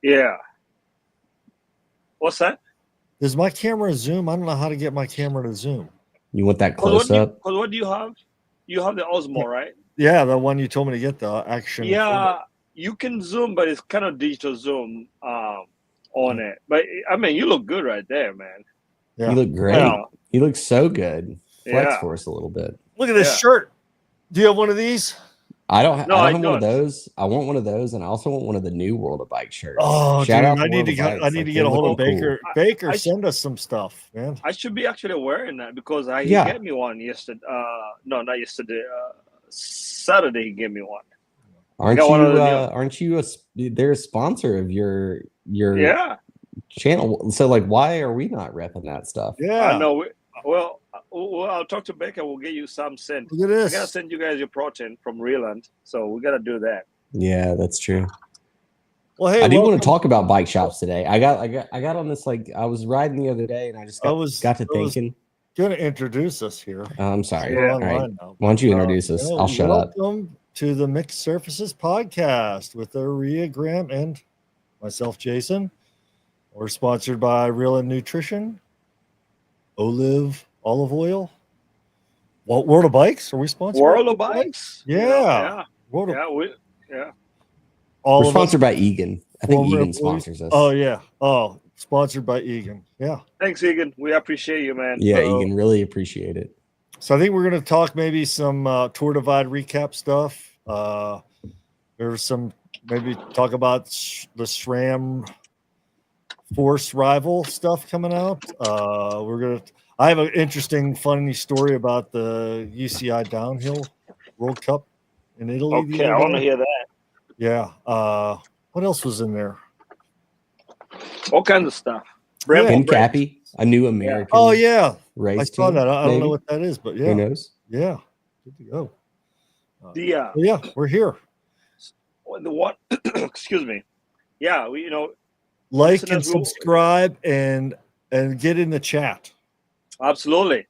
Yeah. What's that? Does my camera zoom? I don't know how to get my camera to zoom. You want that close up? Because what do you have? You have the Osmo, right? Yeah, the one you told me to get, the action. Yeah, you can zoom, but it's kind of digital zoom on it. But I mean, you look good right there, man. Yeah. You look great. Yeah. You look so good. Flex Yeah. for us a little bit. Look at this shirt. Do you have one of these? I don't have one don't. of those. I want one of those, and I also want one of the new World of Bike shirts. Oh, Shout out dude, I need to get a hold of Baker. Cool. Baker, send us some stuff, man. I should be actually wearing that because he gave me one yesterday. No, not yesterday. Saturday he gave me one. Aren't you they're a sponsor of your channel? So like, why are we not repping that stuff? Yeah, I know. Well, I'll talk to Baker. We'll get you some sent. Look at this. I gotta send you guys your protein from Reland, so we gotta do that. Yeah, that's true. Well, hey, I do want to talk about bike shops today. I got on this, like, I was riding the other day, and I just got to thinking. Going to introduce us here. I'm sorry. Yeah. All right. Why don't you introduce us? I'll shut up. Welcome to the Mixed Surfaces podcast with Aria Graham and myself, Jason. We're sponsored by Real Nutrition, Olive Oil. World of Bikes? Are we sponsored? World of Bikes? Yeah. Yeah. We're sponsored by Egan. I think Egan sponsors us. Oh, yeah. Oh, sponsored by Egan. Yeah. Thanks, Egan. We appreciate you, man. Yeah, Egan, really appreciate it. So I think we're going to talk maybe some Tour Divide recap stuff. There's some, maybe talk about the SRAM Force Rival stuff coming out. I have an interesting, funny story about the UCI Downhill World Cup in Italy. Okay, I want to hear that. Yeah. What else was in there? All kinds of stuff. Brembo Cappy, a new American. Oh, yeah. Race I saw team, that. I don't know what that is, but yeah. Who knows? Yeah. Good to go. Yeah, we're here. The what? Excuse me. Yeah, like and subscribe and get in the chat. Absolutely.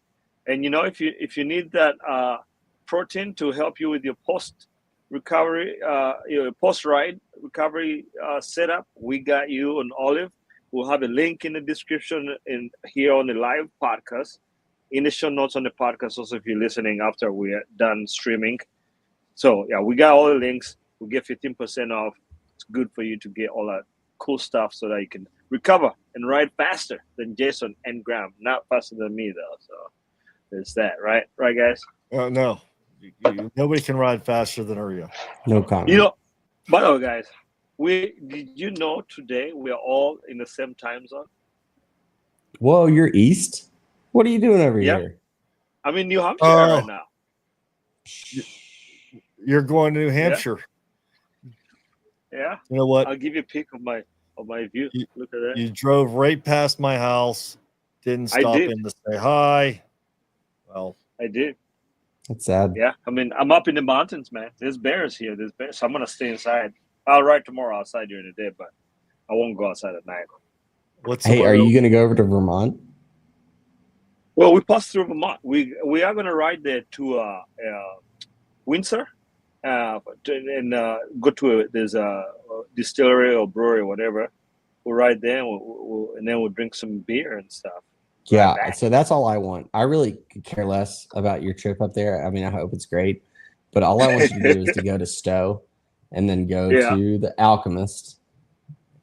And if you need that protein to help you with your post recovery, your post ride recovery setup, we got you on Olive. We'll have a link in the description in here on the live podcast, in the show notes on the podcast. Also, if you're listening after we're done streaming. So yeah, we got all the links. We get 15% off. It's good for you to get all that cool stuff so that you can recover and ride faster than Jason and Graham. Not faster than me though. So there's that, right? Right, guys? No. Nobody can ride faster than Aria. No comment. By the way, guys, did you know today we are all in the same time zone? Whoa, you're east? What are you doing over here? I'm in New Hampshire right now. You're going to New Hampshire. Yeah. You know what? I'll give you a pic of my view. Look at that. You drove right past my house, didn't stop in to say hi. Well, I did. That's sad. Yeah. I mean, I'm up in the mountains, man. There's bears here. So I'm gonna stay inside. I'll ride tomorrow outside during the day, but I won't go outside at night. Are you going to go over to Vermont? Well, we passed through Vermont. We are going to ride there to Windsor, and go to there's a distillery or brewery or whatever. We'll ride there, and then we'll drink some beer and stuff. Yeah, so that's all I want. I really could care less about your trip up there. I mean, I hope it's great, but all I want you to do is to go to Stowe. And then go to the Alchemist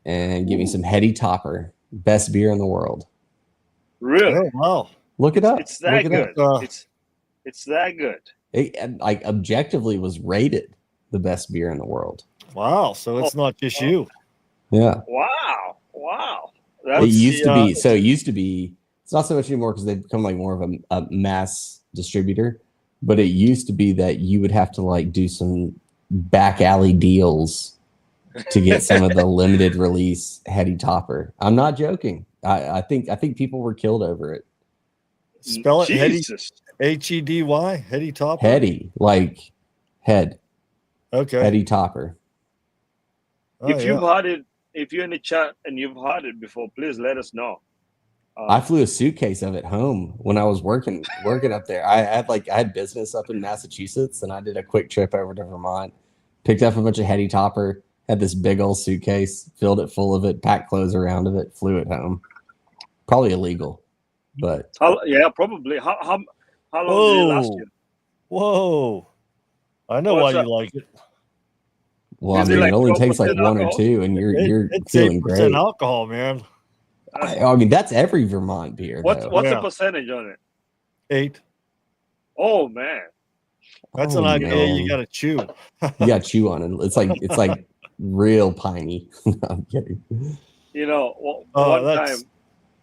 and give me some Heady Topper, best beer in the world. Really? Oh, wow! Look it up. It's that good. It's that good. It objectively was rated the best beer in the world. Wow! So it's not just you. Yeah. Wow. It used to be. So it used to be. It's not so much anymore because they've become like more of a mass distributor. But it used to be that you would have to do some back alley deals to get some of the limited release Heady Topper. I'm not joking. I think people were killed over it. Spell it Heady, Hedy, Heady Topper. Heady, like head. Okay. Heady Topper. If you've had it, if you're in the chat and you've had it before, please let us know. I flew a suitcase of it home when I was working up there. I had business up in Massachusetts, and I did a quick trip over to Vermont, picked up a bunch of Heady Topper, had this big old suitcase, filled it full of it, packed clothes around of it, flew it home. Probably illegal, but Yeah, probably. How long did it last you? Whoa. I know What's why up? you like it. well, I Is it mean, like it only takes like 12% one or alcohol? two, and you're It's feeling 8% great. alcohol, man. I mean, that's every Vermont beer, What's though. the Yeah. percentage on it? 8. Oh man. That's Oh, an IPA man. you got to chew. You got to chew on it. It's like real piney. No, I'm kidding. You know, Oh, one time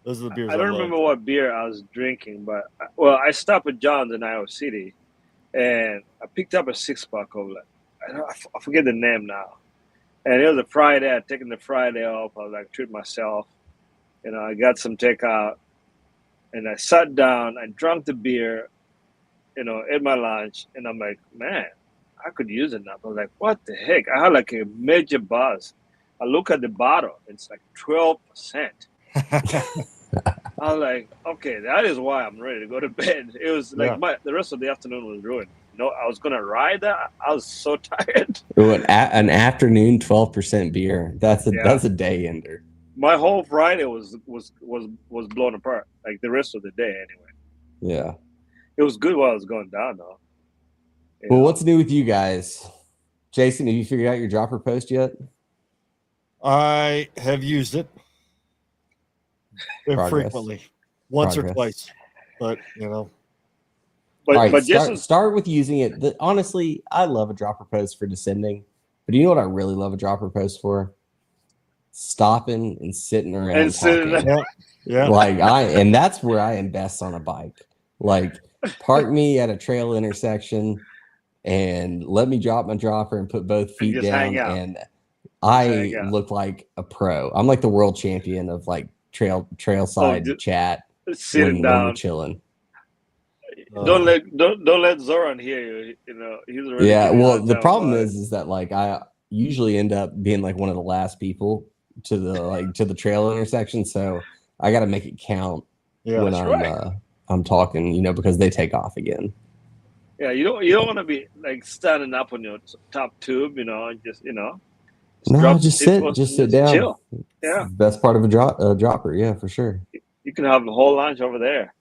those are the beers I don't love. remember what beer I was drinking, but I stopped at John's in Iowa City, and I picked up a 6-pack of I forget the name now. And it was a Friday. I'd taken the Friday off. I was like, treat myself. You know, I got some takeout, and I sat down. I drank the beer, you know, ate my lunch, and I'm like, man, I could use it now. I was like, what the heck? I had like a major buzz. I look at the bottle. It's like 12%. I was like, okay, that is why I'm ready to go to bed. It was like the rest of the afternoon was ruined. You know, I was gonna ride that. I was so tired. Ooh, an afternoon 12% beer. That's a day ender. My whole Friday was blown apart. Like the rest of the day, anyway. Yeah. It was good while I was going down, though. Well, what's new with you guys? Jason, have you figured out your dropper post yet? I have used it infrequently, once or twice, but you know. But, all right, Jason, start with using it. Honestly, I love a dropper post for descending, but you know what I really love a dropper post for? Stopping and sitting around and talking. Yeah. And that's where I invest on a bike. Like, park me at a trail intersection and let me drop my dropper and put both feet down, and I look like a pro. I'm like the world champion of like trailside chat sitting when down, we're chilling. Don't let Zoran hear you. You know, he's already. Yeah, well, the problem is that like I usually end up being like one of the last people to the trail intersection, so I got to make it count when I'm talking, you know, because they take off again. Yeah, you don't want to be like standing up on your top tube, you know, and just just sit down. Chill. Yeah, best part of a dropper. Yeah, for sure. You can have the whole lunch over there.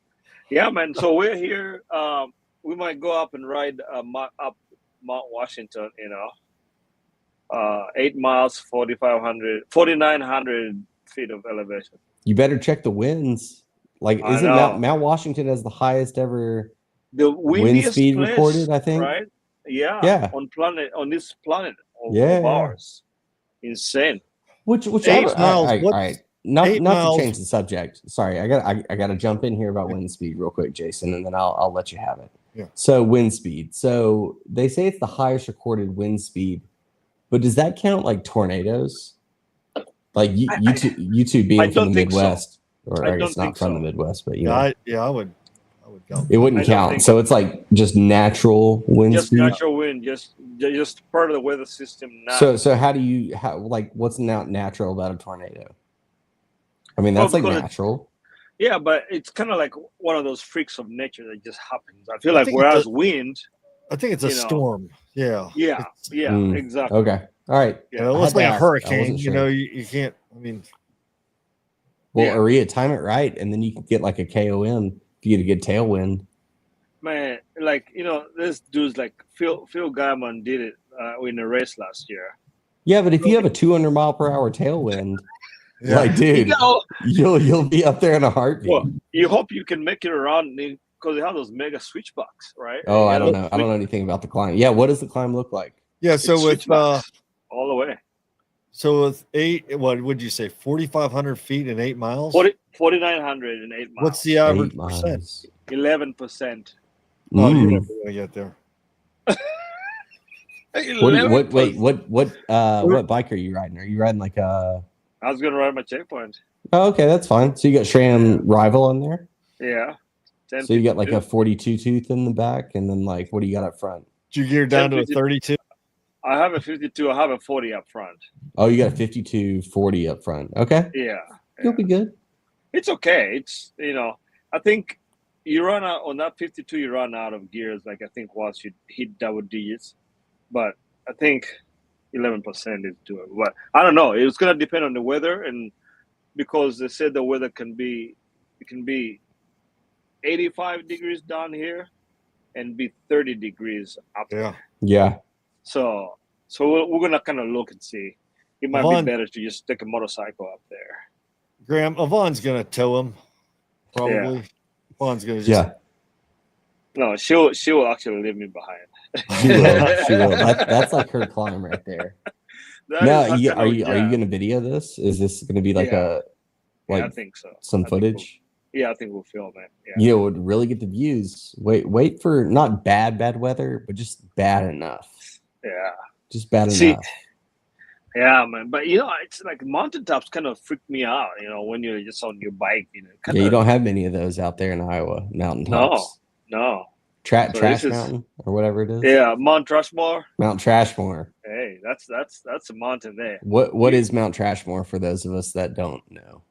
Yeah, man. So we're here. We might go up and ride up Mount Washington. You know, 8 miles, 4,900 feet of elevation. You better check the winds. Like, isn't Mount Washington has the highest ever wind speed recorded? I think. Right. Yeah. On this planet of ours. Insane. Which 8 miles. All right. Not to change the subject. Sorry, I got to jump in here about wind speed real quick, Jason, and then I'll let you have it. Yeah. So wind speed. So they say it's the highest recorded wind speed, but does that count like tornadoes? Like you two being from the Midwest, or I guess not from the Midwest, but you know. I would count. It wouldn't count. So it's like just natural wind speed. Just natural wind, just part of the weather system now. So what's not natural about a tornado? I mean, that's like natural. Yeah, but it's kind of like one of those freaks of nature that just happens. I feel like whereas wind, I think it's a storm. Yeah. Yeah. Exactly. Okay. All right. Yeah, it's like a hurricane. You know, you can't. I mean. Well, Aria, time it right, and then you can get like a KOM if you get a good tailwind. Man, like, you know, this dude's like Phil Gaiman did it in a race last year. Yeah, but if you have a 200 mile per hour tailwind. Yeah. Like, dude, you'll be up there in a heartbeat. Well, you hope you can make it around because they have those mega switchbacks, right? Oh, I don't know. I don't know anything about the climb. Yeah, what does the climb look like? Yeah, so with all the way. So with what would you say? 4,500 feet in 8 miles. 4,900 in 8 miles. What's the average percent? 11%. Oh, you're never gonna get there. What bike are you riding? Are you riding like a? I was gonna ride my checkpoint. Oh, okay, that's fine. So you got SRAM rival on there? Yeah. So you got like a 42 tooth in the back, and then like what do you got up front? Did you gear down to a 32? I have a 52. I have a 40 up front. Oh, you got a 52, 40 up front. Okay. Yeah. You'll be good. It's okay. It's, you know, I think you run out on that 52, you run out of gears. Like I think once you hit double digits, but I think, 11% is doing. But I don't know. It's gonna depend on the weather, and because they said the weather can be 85 degrees down here and be 30 degrees up there. Yeah. So we're gonna kind of look and see. It might be better to just take a motorcycle up there. Graham, Yvonne's gonna tow him. Probably. Yeah. Yvonne's gonna just. No, she will actually leave me behind. She will. She will. That's like her climb right there. Now, are you going to video this? Is this going to be like I think so. Some footage? I think we'll film it. Yeah. You know, would really get the views. Wait for not bad weather, but just bad enough. Yeah. Just bad enough. Yeah, man. But you know, it's like mountaintops kind of freak me out. You know, when you're just on your bike. You know, you don't have many of those out there in Iowa. Mountaintops. No. Trash Mountain or whatever it is. Yeah, Mount Rushmore. Mount Trashmore. Hey, that's a mountain there. What is Mount Trashmore for those of us that don't know?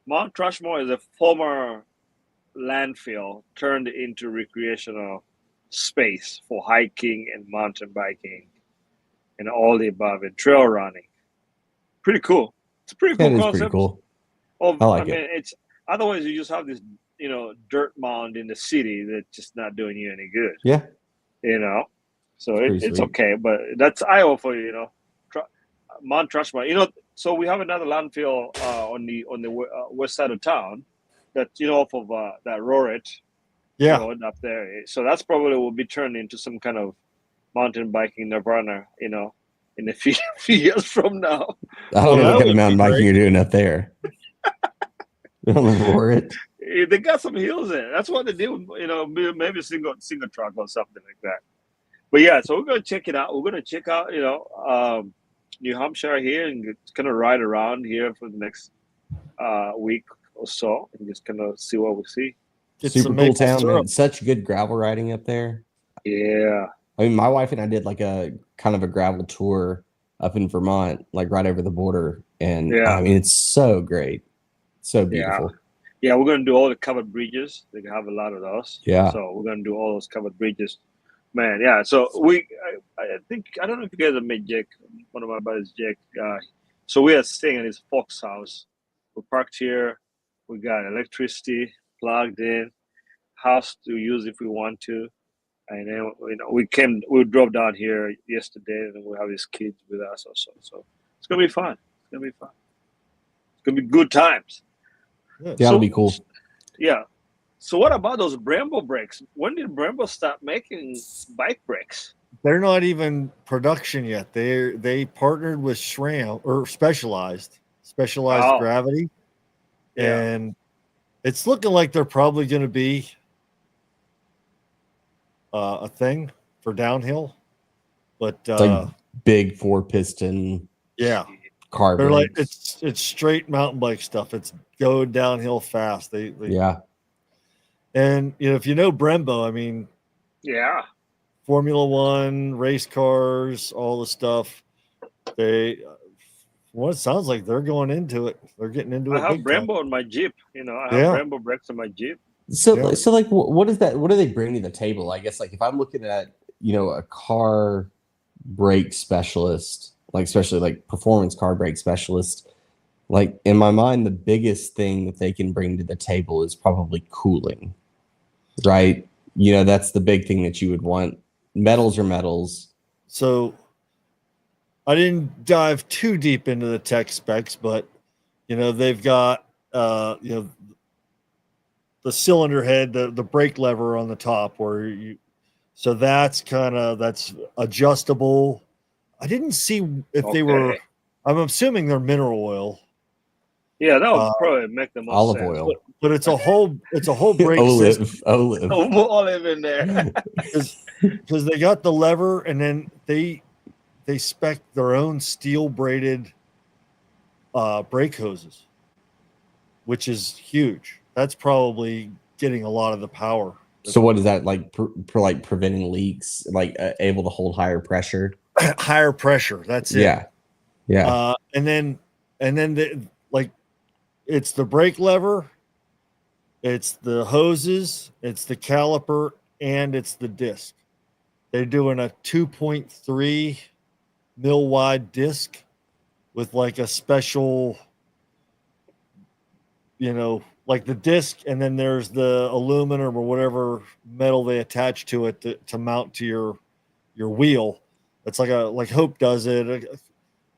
Mount Rushmore is a former landfill turned into recreational space for hiking and mountain biking and all the above, and trail running. Pretty cool. It's a pretty cool concept. Pretty cool. I like it. It's otherwise you just have this, you know, dirt mound in the city that's just not doing you any good. Yeah. You know, so it's okay, but that's Iowa for you, you know. Mount Rushmore. You know, so we have another landfill on the west side of town that, you know, off of that Roret road up there. So that's probably will be turned into some kind of mountain biking nirvana, you know, in a few years from now. I don't know what kind of mountain biking you're doing up there. On the Roret. They got some hills there. That's what they do, you know, maybe a single truck or something like that. But yeah, so we're gonna check it out. We're gonna check out, you know, New Hampshire here and just kind of ride around here for the next week or so and just kind of see what we see. Super cool town, man. Such good gravel riding up there. Yeah. I mean, my wife and I did like a kind of a gravel tour up in Vermont, like right over the border. And I mean, it's so great. So beautiful. Yeah, we're gonna do all the covered bridges. They have a lot of those. Yeah. So we're gonna do all those covered bridges. Man, yeah. So I think I don't know if you guys have met Jake, one of my buddies, Jake. So we are staying at his folks' house. We parked here. We got electricity plugged in, house to use if we want to, and then you know we drove down here yesterday, and we have his kids with us also. So it's gonna be fun. It's gonna be good times. Yeah, that'll be cool. Yeah. So what about those Brembo brakes? When did Brembo start making bike brakes? They're not even production yet. They partnered with SRAM or Specialized Gravity, and it's looking like they're probably going to be a thing for downhill. But like big 4-piston, car. They're brakes. Like it's straight mountain bike stuff. It's go downhill fast. They and you know, if you know Brembo, I mean, Formula One, race cars, all the stuff. It sounds like they're going into it. They're getting into it. I have Brembo in my Jeep. You know, I have Brembo brakes in my Jeep. So like, what is that? What do they bring to the table? I guess like if I'm looking at, you know, a car brake specialist, like especially like performance car brake specialist, like in my mind, the biggest thing that they can bring to the table is probably cooling, right? You know, that's the big thing that you would want. Metals are metals. So I didn't dive too deep into the tech specs, but you know, they've got you know, the cylinder head, the brake lever on the top so that's adjustable. I didn't see if they were, I'm assuming they're mineral oil. Yeah, that would probably make them olive oil. But it's a whole brake system. Olive in there. Because they got the lever, and then they spec their own steel braided brake hoses, which is huge. That's probably getting a lot of the power. So what is that like? Like preventing leaks, like able to hold higher pressure. Higher pressure. That's it. Yeah. And then it's the brake lever, it's the hoses, it's the caliper, and it's the disc. They're doing a 2.3 mil wide disc with like a special, like the disc, and then there's the aluminum or whatever metal they attach to it to mount to your wheel. It's like Hope does it.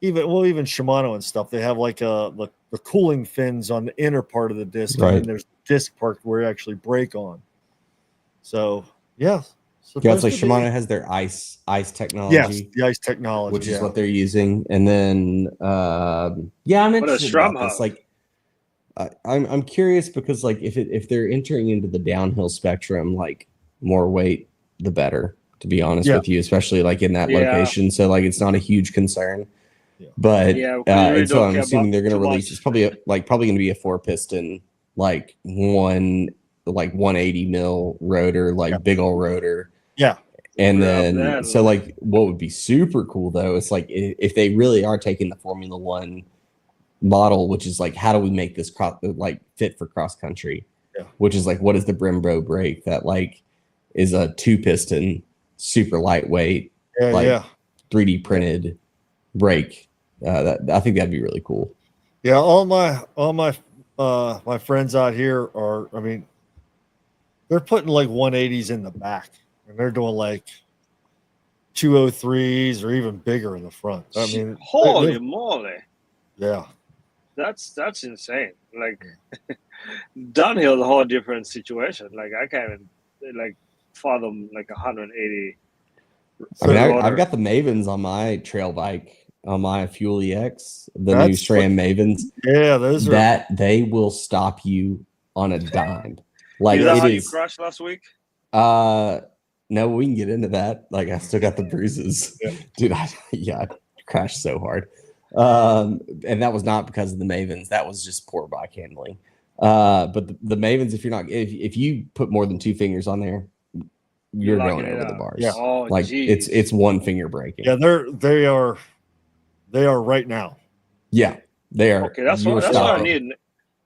Even Shimano and stuff, they have like the cooling fins on the inner part of the disc, Right. and then there's the disc part where you actually brake on. So yeah, Yeah, it's like Shimano has their ice technology. Yes, the ice technology, which is what they're using. And then I'm interested about this. Like I'm curious because like if they're entering into the downhill spectrum, like more weight the better, to be honest with you, especially like in that location. So like it's not a huge concern. Yeah. But and so I'm assuming they're going to release. It's probably going to be a 4-piston, like 180 mil rotor, like big old rotor. Yeah. And then so like what would be super cool though is like if they really are taking the Formula One model, which is like how do we make this fit for cross country? Yeah. Which is like what is the Brembo brake that like is a 2-piston, super lightweight, 3D printed brake. I think that'd be really cool. Yeah, all my my friends out here are, I mean, they're putting like 180s in the back, and they're doing like 203s or even bigger in the front. I mean, holy moly! Yeah, that's insane. Like downhill is a whole different situation. Like I can't even like fathom like 180. I mean, I've got the Mavens on my trail bike. On my Fuel EX, the new SRAM Mavens. Yeah, those are they will stop you on a dime. Like is that how you crashed last week? No, we can get into that. Like I still got the bruises. Dude, I crashed so hard. And that was not because of the Mavens. That was just poor bike handling. But the Mavens, if you put more than 2 fingers on there, you're going over the bars. Yeah. Oh, like geez. it's 1 finger braking. Yeah, they are right now. Yeah, they are. Okay, that's what I need.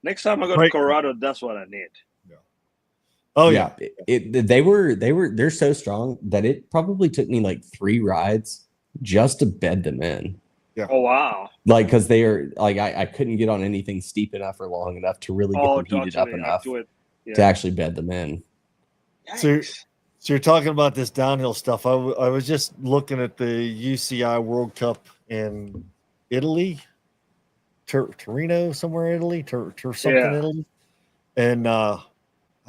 Next time I go to Colorado, that's what I need. Yeah. Oh yeah. They're so strong that it probably took me like 3 rides just to bed them in. Yeah. Oh wow. Like because they are like I couldn't get on anything steep enough or long enough to really get them heated up enough to actually bed them in. So you're talking about this downhill stuff. I was just looking at the UCI World Cup in Italy, Torino, somewhere in Italy, Italy, and I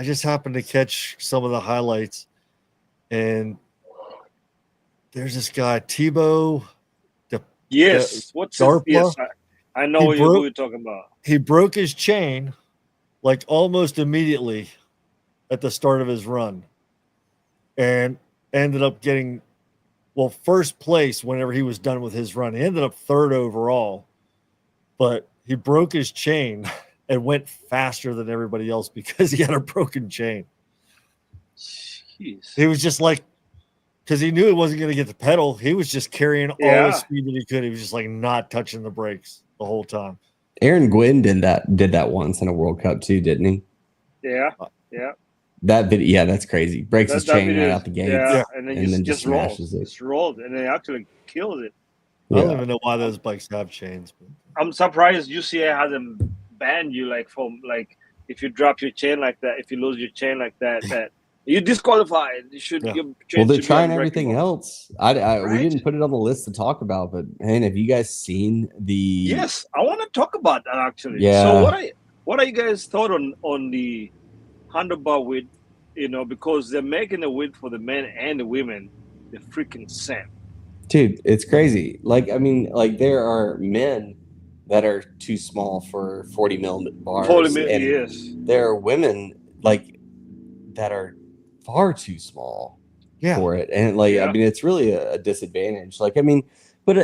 just happened to catch some of the highlights, and there's this guy Thibaut. What's his? Yes, I know who you're talking about. He broke his chain, like almost immediately, at the start of his run, and ended up getting. Well, first place whenever he was done with his run. He ended up 3rd overall, but he broke his chain and went faster than everybody else because he had a broken chain. Jeez. He was just like, because he knew he wasn't going to get the pedal. He was just carrying all the speed that he could. He was just like not touching the brakes the whole time. Aaron Gwynn did that once in a World Cup too, didn't he? Yeah, yeah. That video, that's crazy. Breaks his chain right out the gate. Yeah, and then just smashes it. Just rolled, and it actually kills it. I don't even know why those bikes have chains. But I'm surprised UCA hasn't banned you from if you drop your chain like that, if you lose your chain like that you're disqualified. You should. Yeah. Well, they're trying everything else. We didn't put it on the list to talk about, but man, have you guys seen the? Yes, I want to talk about that actually. Yeah. So what are you guys thought on the handlebar width? Because they're making the width for the men and the women the freaking same. Dude, it's crazy. Like, I mean, like there are men that are too small for 40 mil bars. 40 mil, yes. There are women like that are far too small for it. And I mean, it's really a disadvantage. Like, I mean, but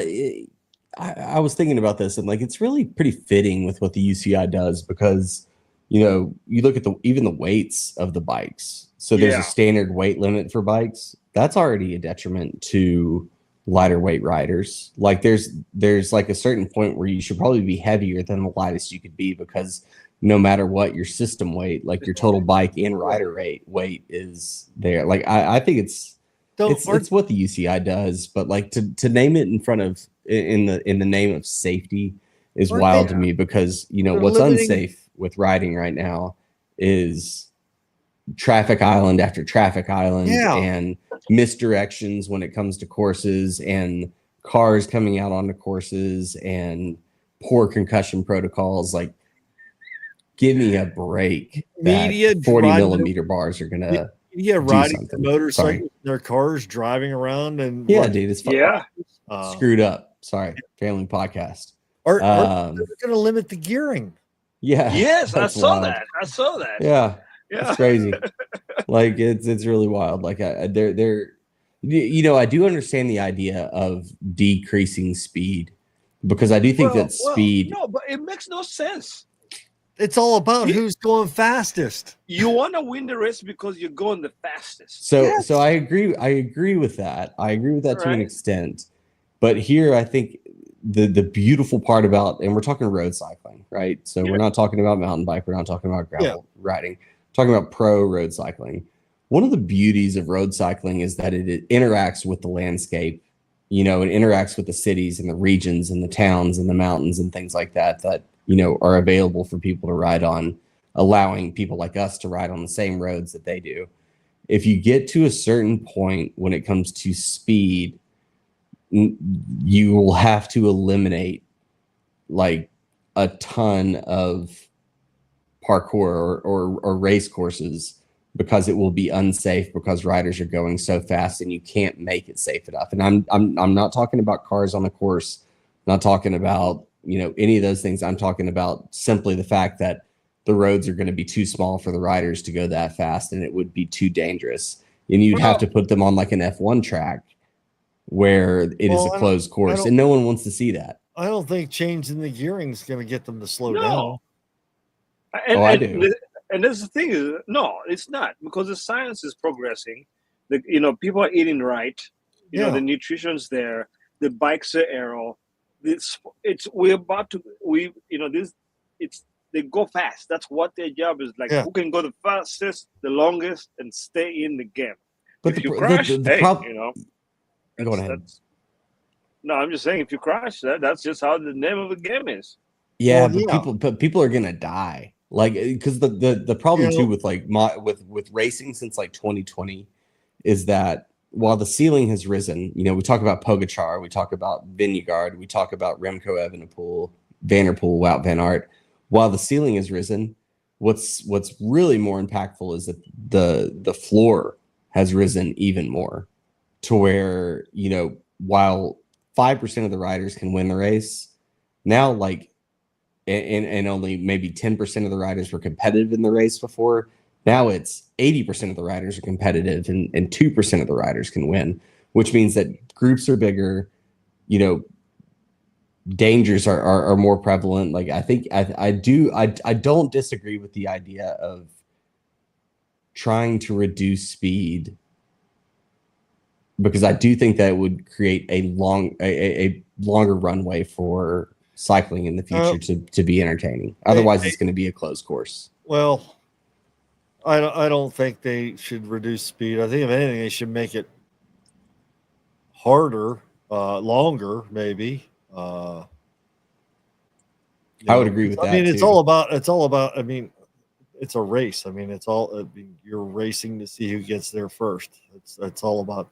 I was thinking about this and like, it's really pretty fitting with what the UCI does because, you look at even the weights of the bikes. So there's a standard weight limit for bikes. That's already a detriment to lighter weight riders. Like there's like a certain point where you should probably be heavier than the lightest you could be because no matter what your system weight, like your total bike and rider weight is there. Like I think it's It's what the UCI does, but like to name it in front of in the name of safety is wild to me, because what's unsafe with riding right now is traffic island after traffic island and misdirections when it comes to courses and cars coming out onto courses and poor concussion protocols. Like, give me a break. Media 40 millimeter bars are gonna riding their motorcycles, their cars, driving around, and dude, it's screwed up. Sorry, family podcast. Are going to limit the gearing? Yeah. Yes, I saw that. Yeah, it's crazy. Like, it's really wild. Like, I do understand the idea of decreasing speed, because I do think that speed. No, but it makes no sense. It's all about who's going fastest. You want to win the race because you're going the fastest. So I agree. I agree with that. To an extent. But here, I think the beautiful part about, and we're talking road cycling, right? So we're not talking about mountain bike. We're not talking about gravel riding. We're talking about pro road cycling. One of the beauties of road cycling is that it interacts with the landscape. It interacts with the cities and the regions and the towns and the mountains and things like that are available for people to ride on, allowing people like us to ride on the same roads that they do. If you get to a certain point when it comes to speed, you will have to eliminate like a ton of parkour or race courses, because it will be unsafe, because riders are going so fast and you can't make it safe enough. And I'm not talking about cars on the course, not talking about any of those things. I'm talking about simply the fact that the roads are going to be too small for the riders to go that fast, and it would be too dangerous. And you'd have to put them on like an F1 track where it is a closed course, and no one wants to see that. I don't think changing the gearing is going to get them to slow down. I do. And that's the thing is, no, it's not, because the science is progressing. People are eating right. The nutrition's there. The bikes are aero. They go fast. That's what their job is. Like, who can go the fastest, the longest, and stay in the game. But if you crash, go ahead. No, I'm just saying, if you crash, that's just how the name of the game is. Yeah, people are gonna die. Like, because the problem too with with racing since like 2020 is that while the ceiling has risen, we talk about Pogacar, we talk about Vingegaard, we talk about Remco Evenepoel, Van der Poel, Wout van Aert. While the ceiling has risen, what's really more impactful is that the floor has risen even more, to where while 5% of the riders can win the race now, like, and only maybe 10% of the riders were competitive in the race before. Now it's 80% of the riders are competitive, and 2% of the riders can win, which means that groups are bigger, dangers are more prevalent. Like, I think I don't disagree with the idea of trying to reduce speed, because I do think that it would create a longer runway for cycling in the future to be entertaining. Otherwise, it's going to be a closed course. Well, I don't think they should reduce speed. I think if anything, they should make it harder, longer, maybe. I would agree with that. I mean, it's all about. I mean, it's a race. I mean, you're racing to see who gets there first. It's all about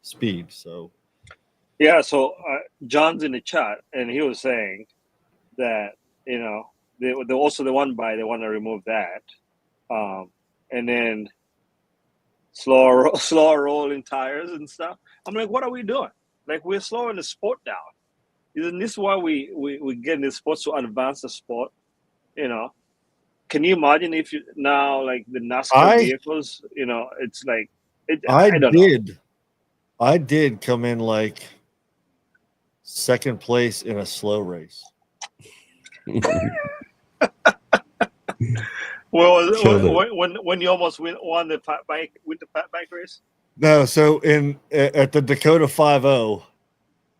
speed. So. Yeah, so John's in the chat, and he was saying that they also they want to remove that, and then slower rolling tires and stuff. I'm like, what are we doing? Like, we're slowing the sport down. Isn't this why we get in this sport to advance the sport? Can you imagine if you now, like, the NASCAR vehicles? It's like I did come in like second place in a slow race. Well, when you almost won the fat bike race? No, so at the Dakota 5.0,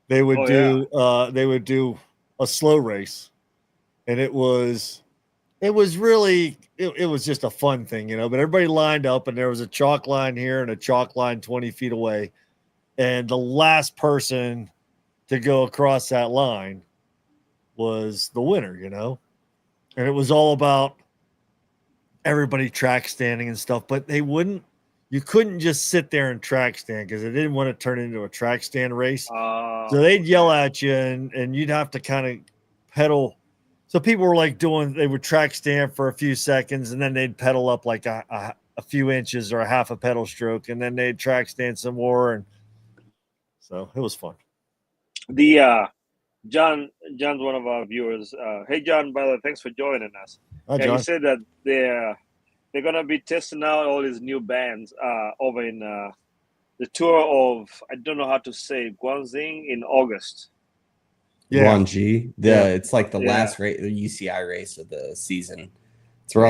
they would do a slow race, and it was it was really it was just a fun thing, you know. But everybody lined up, and there was a chalk line here and a chalk line 20 feet away, and the last person to go across that line was the winner, you know. And it was all about everybody track standing and stuff, but you couldn't just sit there and track stand because they didn't want to turn into a track stand race. So they'd yell at you, and you'd have to kind of pedal. So people were like they would track stand for a few seconds, and then they'd pedal up like a few inches or a half a pedal stroke, and then they'd track stand some more. And so it was fun. The John's one of our viewers. Hey, John, by the way, thanks for joining us. Hi, Yeah, John. he said that they're gonna be testing out all these new bands over in the tour of, I don't know how to say, Guangxing in August. Yeah. Guangxi. It's like the last race, the UCI race of the season. It's where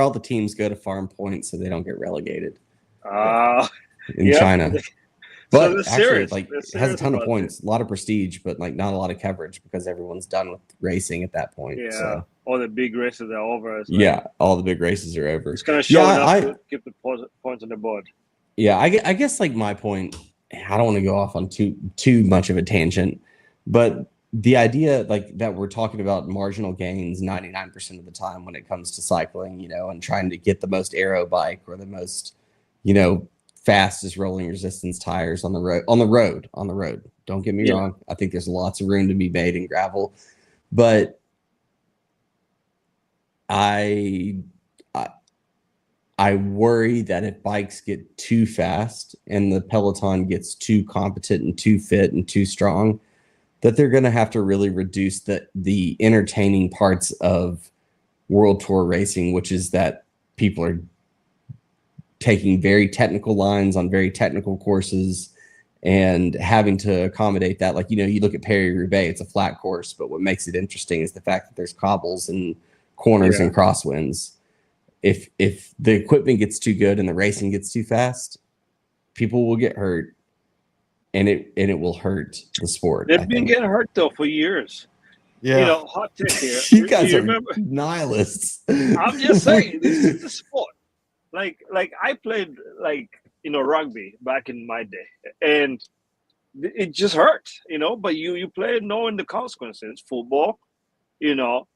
all the teams go to farm points so they don't get relegated. In China. But so actually, like, it has a ton of points, a lot of prestige, but like not a lot of coverage because everyone's done with racing at that point. Yeah, so. all the big races are over. Yeah, all the big races are over. It's kind of showing up to keep the points on the board. Yeah, I guess like my point, I don't want to go off on too much of a tangent, but the idea like that we're talking about marginal gains 99% of the time when it comes to cycling, you know, and trying to get the most aero bike or the most, you know, fastest rolling resistance tires on the road. Don't get me wrong. I think there's lots of room to be made in gravel, but I worry that if bikes get too fast and the peloton gets too competent and too fit and too strong, that they're going to have to really reduce the entertaining parts of World Tour racing, which is that people are taking very technical lines on very technical courses and having to accommodate that. Like, you know, you look at Paris-Roubaix, it's a flat course, but what makes it interesting is the fact that there's cobbles and corners and crosswinds. If the equipment gets too good and the racing gets too fast, people will get hurt, and it will hurt the sport. They've been getting hurt though for years. Yeah, you know, hot tip here. You guys are nihilists. I'm just saying, this is the sport. Like I played rugby back in my day, and it just hurt, you know. But you play knowing the consequences. Football, you know.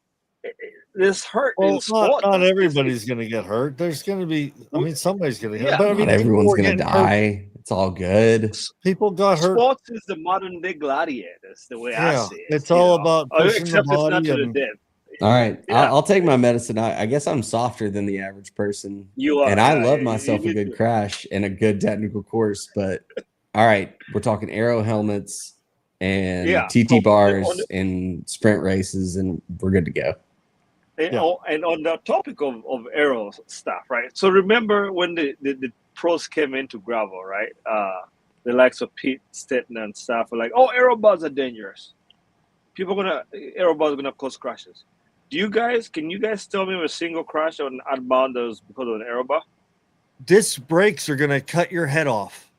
This hurt in sport. Not everybody's going to get hurt. There's going to be, somebody's going to get hurt. But I mean, not everyone's going to die. Hurt. It's all good. People got hurt. Sports is the modern day gladiators, the way I see it. It's all about pushing the body. It's not to the death. All right, I'll take my medicine. I guess I'm softer than the average person. You are, and I love myself a good crash and a good technical course. But all right, we're talking aero helmets and TT bars and sprint races, and we're good to go. And on the topic of aero stuff, right? So remember when the pros came into gravel, right? The likes of Pete Stetton and stuff were like, "Oh, aero bars are dangerous. Aero bars are gonna cause crashes." Can you guys tell me of a single crash on outbound that was because of an aero bar? Disc brakes are gonna cut your head off.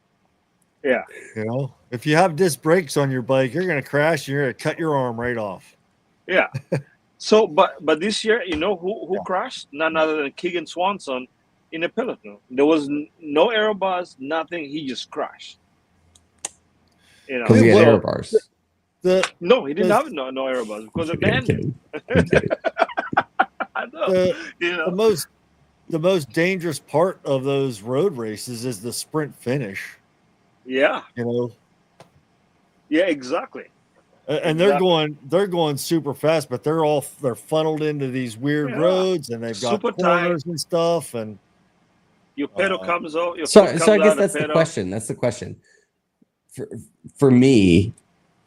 Yeah. You know, if you have disc brakes on your bike, you're gonna crash. You're gonna cut your arm right off. Yeah. So, but this year, you know who crashed? None other than Keegan Swanson in a peloton. There was no aero bars, nothing. He just crashed. You know, because he had aero bars. No, he didn't have no aero bars because of the I know. The most dangerous part of those road races is the sprint finish. Yeah. You know. Yeah, exactly. And they're going super fast, but they're funneled into these weird roads, and they've got super corners tight. And stuff. And your pedal comes out. So I guess that's the question. That's the question. For me,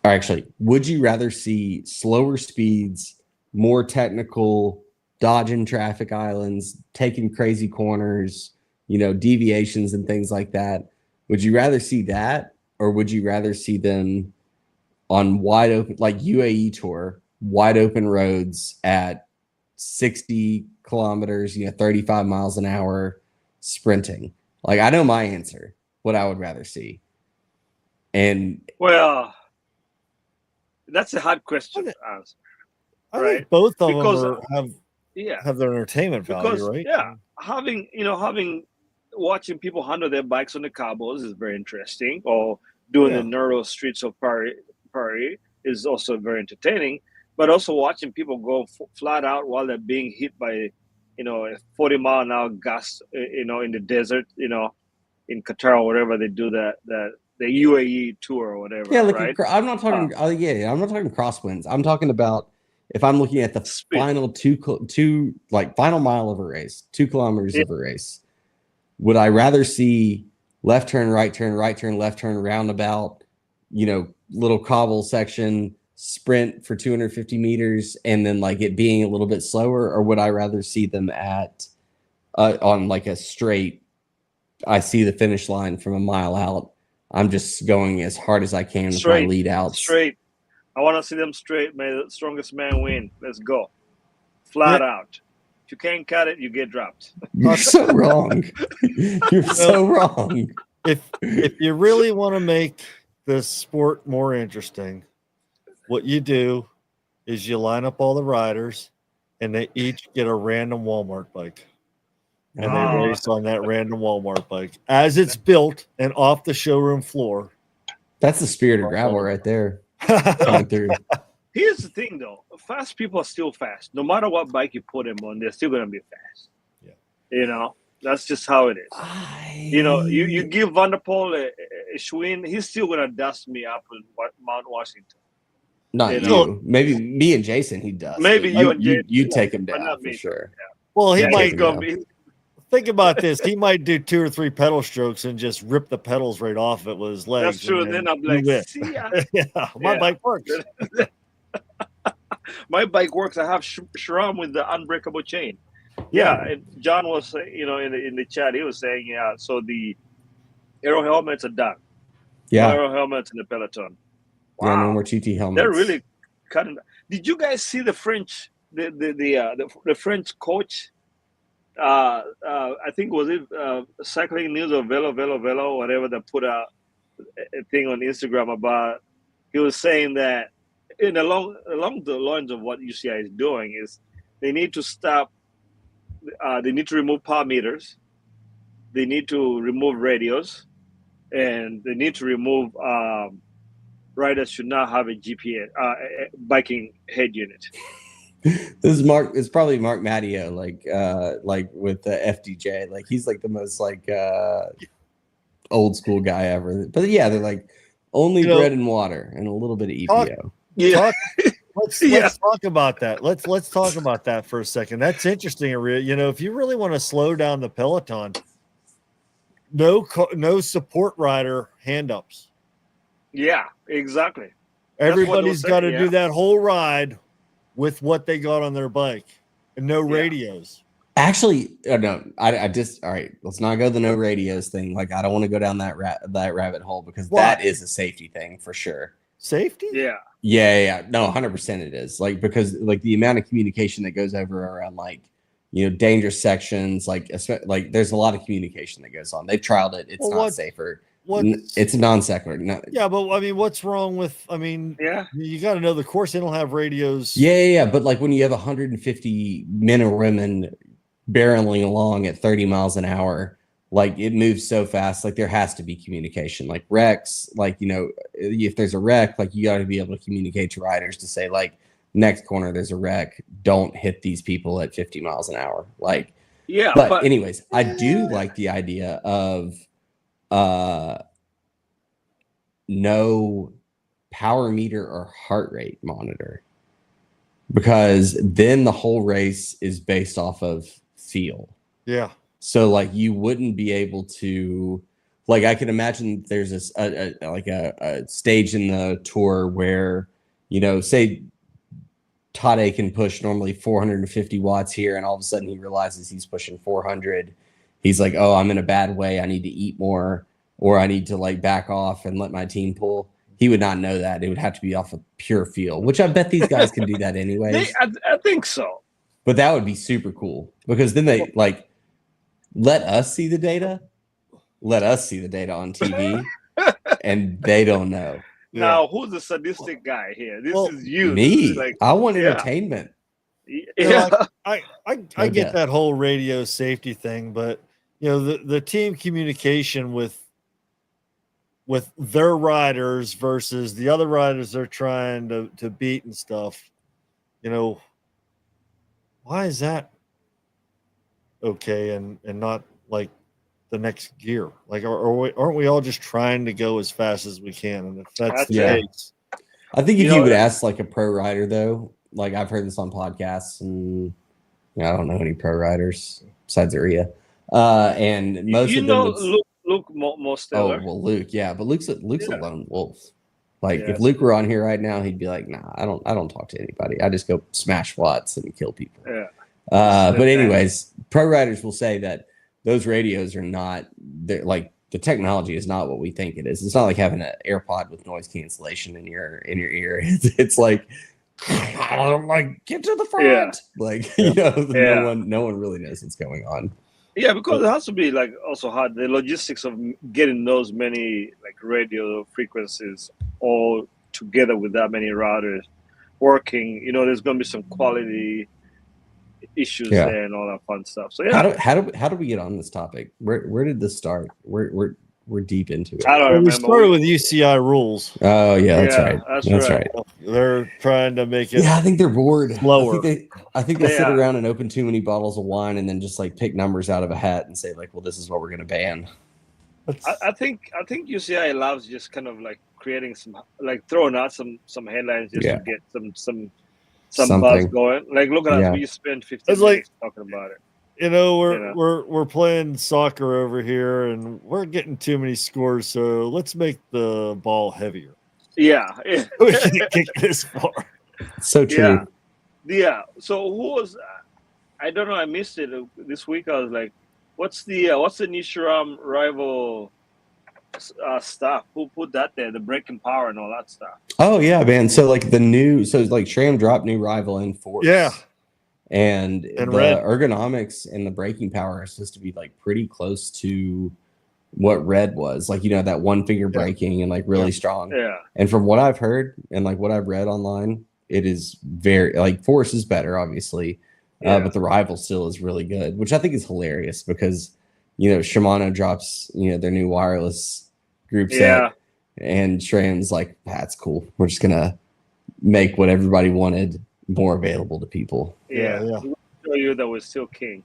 or actually, would you rather see slower speeds, more technical, dodging traffic islands, taking crazy corners, you know, deviations and things like that? Would you rather see that, or would you rather see them on wide open, like UAE Tour, wide open roads at 60 kilometers, 35 miles an hour, sprinting? Like, I know my answer, what I would rather see. And well, that's a hard question to answer. I think both of them have. have their entertainment value, because right? having watching people handle their bikes on the cobbles is very interesting, or doing the narrow streets of Paris is also very entertaining. But also watching people go flat out while they're being hit by, a 40-mile-an-hour gust, in the desert, in Qatar or whatever they do the UAE tour or whatever. Yeah, right? I'm not talking. I'm not talking crosswinds. I'm talking about if I'm looking at the final two final mile of a race, 2 kilometers of a race. Would I rather see left turn, right turn, left turn, roundabout, little cobble section, sprint for 250 meters, and then like it being a little bit slower, or would I rather see them at on like a straight? I see the finish line from a mile out. I'm just going as hard as I can with my lead outs. Straight. I want to see them straight. May the strongest man win. Let's go. Flat out. If you can't cut it, you get dropped. You're so wrong. You're so wrong. If you really want to make this sport more interesting, what you do is you line up all the riders and they each get a random Walmart bike. And they race on that random Walmart bike as it's built and off the showroom floor. That's the spirit of gravel right there. Coming through. Here's the thing, though. Fast people are still fast. No matter what bike you put them on, they're still going to be fast. Yeah. That's just how it is. You give Van der Poel a Schwinn, he's still going to dust me up in Mount Washington. Not you. Maybe me and Jason, he does. Maybe you and Jason. You take him down for sure. Yeah. Well, he might go. Think about this. He might do 2 or 3 pedal strokes and just rip the pedals right off of it with his legs. That's true. Then I'm like, see ya. My bike works. My bike works. I have SRAM with the unbreakable chain. Yeah. And John was, in the chat, he was saying, so the aero helmets are done. Yeah. Aero helmets in the Peloton. Wow. Yeah, no more TT helmets. They're really cutting. Did you guys see the French, the French coach? I think was it Cycling News or Velo, whatever, that put out a thing on Instagram about. He was saying that along the lines of what UCI is doing is they need to stop. They need to remove power meters. They need to remove radios, and they need to remove riders should not have a GPS biking head unit. This is Mark. It's probably Mark Matteo, like with the FDJ. Like he's like the most old school guy ever. But yeah, they're like only bread and water and a little bit of EPO. Let's talk about that. Let's talk about that for a second. That's interesting. If you really want to slow down the Peloton, no support rider hand ups. Yeah, exactly. Everybody's got to do that whole ride with what they got on their bike and no radios. Actually, no, I just, all right, let's not go the no radios thing. Like, I don't want to go down that rabbit hole because that is a safety thing for sure. Safety? Yeah. No, 100% it is. Like, because like the amount of communication that goes over around dangerous sections, like there's a lot of communication that goes on. They've trialed it. It's not safer. It's a non sequitur. But I mean, what's wrong with? I mean, you got to know the course. They don't have radios. Yeah. But like when you have 150 men or women barreling along at 30 miles an hour, like it moves so fast. Like there has to be communication. Like wrecks. Like if there's a wreck, like you got to be able to communicate to riders to say like next corner there's a wreck. Don't hit these people at 50 miles an hour. Like But anyways, I do like the idea of no power meter or heart rate monitor, because then the whole race is based off of feel. Yeah. So like you wouldn't be able to, like I can imagine there's a stage in the tour where, say Tade can push normally 450 watts here, and all of a sudden he realizes he's pushing 400. He's like, oh, I'm in a bad way. I need to eat more, or I need to like back off and let my team pull. He would not know that. It would have to be off of pure feel, which I bet these guys can do that anyways. I think so. But that would be super cool, because then they like let us see the data. Let us see the data on TV, and they don't know. Now, who's the sadistic guy here? This is you. Me. I want entertainment. Yeah. I No get doubt. that whole radio safety thing, but the team communication with their riders versus the other riders they're trying to beat and stuff. Why is that okay and not like the next gear? Like, aren't we all just trying to go as fast as we can? And if that's the Yeah. case, I think if you would ask like a pro rider though, like I've heard this on podcasts, and I don't know any pro riders besides Aria, and most of them would. Luke Mosteller. Oh well, Luke, yeah, but Luke's a lone wolf. Like Yeah, if Luke were on here right now, he'd be like, "Nah, I don't talk to anybody. I just go smash flats and kill people." Yeah. But anyways, pro riders will say that those radios are not. They're like the technology is not what we think it is. It's not like having an AirPod with noise cancellation in your ear. It's like, like get to the front. Yeah. Like Yeah. no one really knows what's going on. Yeah, because it has to be like also hard. The logistics of getting those many like radio frequencies all together with that many routers working. There's going to be some quality issues there and all that fun stuff. So yeah, how do we get on this topic? Where did this start? We're deep into it. I don't remember. We started with UCI rules. Oh yeah, that's right. That's right. They're trying to make it. Yeah, I think they're bored. Slower. I think they sit around and open too many bottles of wine and then just like pick numbers out of a hat and say like, well, this is what we're gonna ban. I think UCI loves just kind of like creating some like throwing out some headlines just to get some buzz going. Like look at us, we spent 15 minutes talking about it. We're playing soccer over here and we're getting too many scores, so let's make the ball heavier. Yeah. We can't kick this far. So true. Yeah. So who was? I don't know. I missed it this week. I was like, what's the Nishiram rival stuff? Who put that there? The braking power and all that stuff. Oh yeah, man. So like SRAM dropped new rival in force. Yeah. And the ergonomics and the braking power is supposed to be like pretty close to what Red was. Like, that one finger braking and like really strong. Yeah. And from what I've heard and like what I've read online, it is very like Force is better, obviously. But the rival still is really good, which I think is hilarious because, Shimano drops, their new wireless group set and SRAM's like, that's cool. We're just going to make what everybody wanted more available to people. Yeah. We'll show you that we're still king.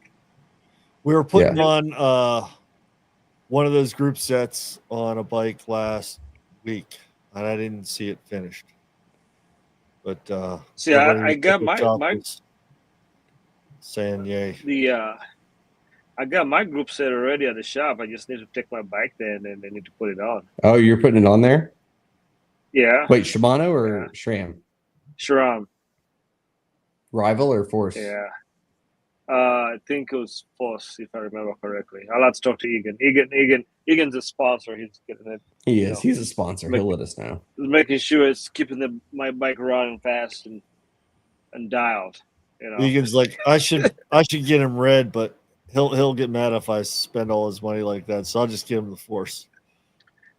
We were putting on one of those group sets on a bike last week, and I didn't see it finished. But I got my saying yay. I got my group set already at the shop. I just need to take my bike there and then they need to put it on. Oh, you're putting it on there? Yeah. Wait, Shimano or SRAM? SRAM. Rival or Force? Yeah. I think it was Force, if I remember correctly. I'll have to talk to Egan. Egan's a sponsor. He's getting it. He is. He's a sponsor. He'll let us know. Making sure it's keeping my bike running fast and dialed. Egan's like, I should get him Red, but he'll get mad if I spend all his money like that. So I'll just give him the Force.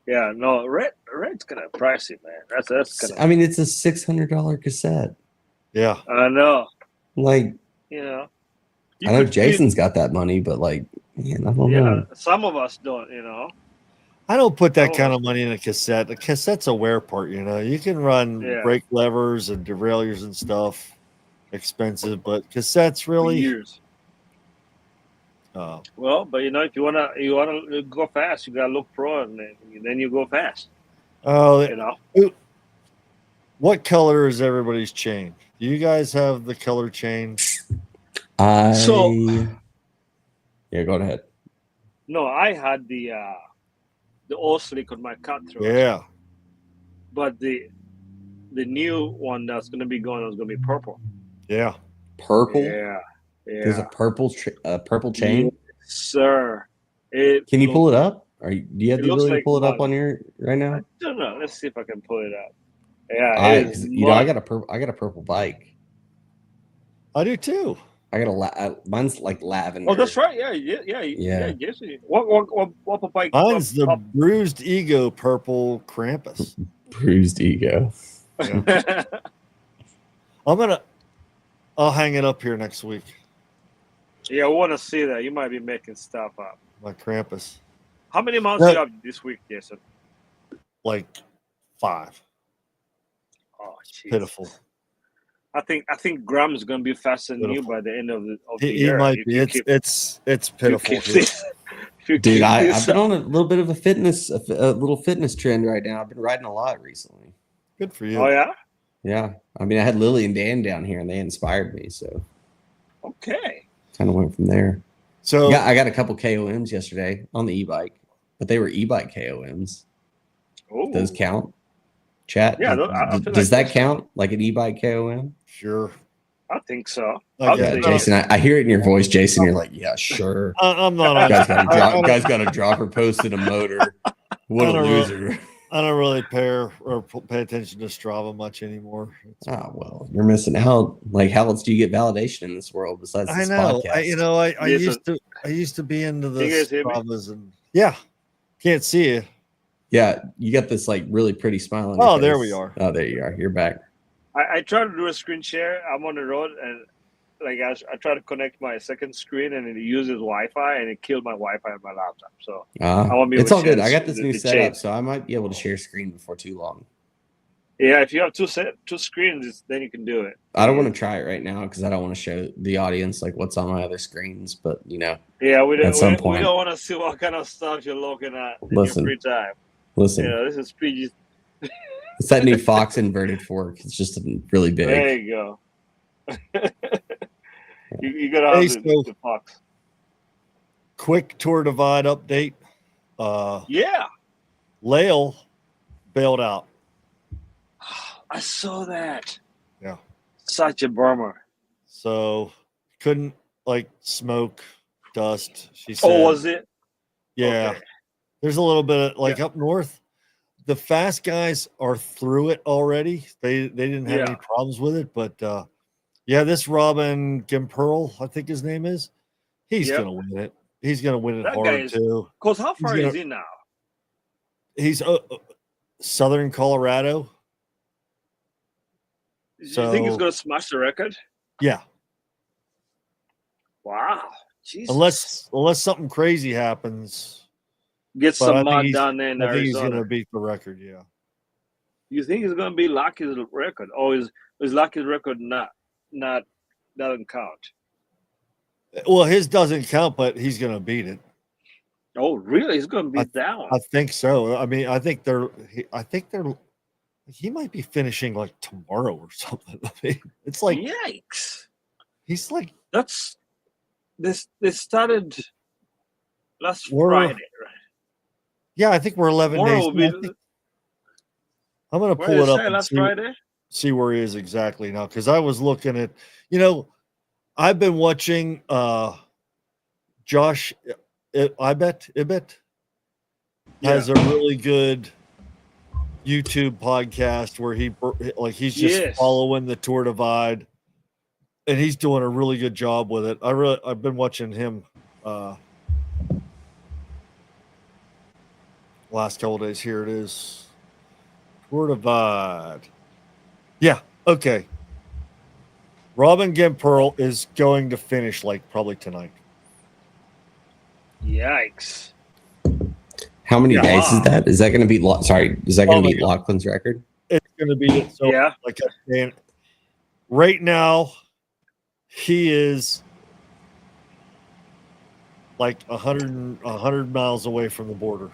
Yeah, no, Red's kind of pricey, man. That's kind of. I mean, it's a $600 cassette. Yeah, I know. Like, I know Jason's got that money, but like, man, I don't know. Some of us don't. I don't put that kind of money in a cassette. The cassette's a wear part. You can run brake levers and derailleurs and stuff. Expensive, but cassettes really. Years. Well, but if you wanna go fast, you gotta look pro, and then you go fast. Oh, what color is everybody's chain? Do you guys have the color chain? Yeah, go ahead. No, I had the all slick on my cut through. Yeah, but the new one that's gonna be going is gonna be purple. Yeah, purple. Yeah. There's a purple chain. Yes, sir. Can you pull it up? Do you have the ability to pull it up on your right now? I don't know. Let's see if I can pull it up. Yeah, I got a purple bike. I do too. I got mine's like lavender. Oh, that's right. Yeah. Jesse. What bike? Mine's the Bruised Ego purple Krampus. Bruised Ego. Yeah. I'm I'll hang it up here next week. Yeah, I want to see that. You might be making stuff up. My Krampus. How many miles do you have this week, Jason? Like 5. Oh, jeez. Pitiful. I think Graham's going to be faster than you by the end of the He year. might be. It's pitiful. Dude, I've been on a little bit of a little fitness trend right now. I've been riding a lot recently. Good for you. Oh, yeah? Yeah. I mean, I had Lily and Dan down here, and they inspired me. So, okay. Kind of went from there. So, yeah, I got a couple KOMs yesterday on the e-bike, but they were e-bike KOMs. Ooh. Those count? Chat? Yeah, does that count like an e-bike KOM? Sure. I think so. Yeah, Jason, I hear it in your voice, Jason. You're like, yeah, sure. I'm not. Guy's got a dropper posted a motor. What a loser. I don't really pay attention to Strava much anymore. Oh, well, you're missing out. Like, how else do you get validation in this world besides this podcast? I used to be into the Stravas and can't see you. Yeah, you got this like really pretty smile on your face. There we are. Oh, there you are. You're back. I tried to do a screen share. I'm on the road and like I try to connect my second screen and it uses Wi-Fi and it killed my Wi-Fi on my laptop. So I won't be able it's all to good. I got this new setup, change. so I might be able to share screen before too long. Yeah, if you have two screens, then you can do it. I don't want to try it right now because I don't want to show the audience like what's on my other screens. But yeah, we don't want to see what kind of stuff you're looking at in your free time. Listen, this is PG. It's that new Fox inverted fork. It's just really big. There you go. you gotta have the Fox. Quick Tour Divide update. Lael bailed out. I saw that. Yeah. Such a bummer. So couldn't smoke, dust. She said. Oh, was it? Yeah. Okay. There's a little bit of up north. The fast guys are through it already. They didn't have any problems with it, but this Robin Gimperl, I think his name is. He's gonna win it. He's gonna win it hard too. Because how far is he now? He's Southern Colorado. Do you think he's gonna smash the record? Yeah. Wow. Jesus. Unless something crazy happens. Get some mud down there in Arizona. I think he's going to beat the record, yeah. You think he's going to be Lucky's record? Or is Lucky's record doesn't count? Well, his doesn't count, but he's going to beat it. Oh, really? He's going to beat down? I think so. I mean, I think he might be finishing tomorrow or something. I mean, it's like yikes. He's like they started last Friday, right? Yeah, I think we're 11 days. I'm going to pull it up and see where he is exactly now. Because I was looking at, I've been watching Josh Ibet has a really good YouTube podcast where he's just following the Tour Divide, and he's doing a really good job with it. I've been watching him last couple of days. Here it is. Tour Divide. Yeah. Okay. Robin Gimperl is going to finish probably tonight. Yikes. How many days is that? Is that going to be beat Lachlan's record? It's going to be right now he is 100 miles away from the border.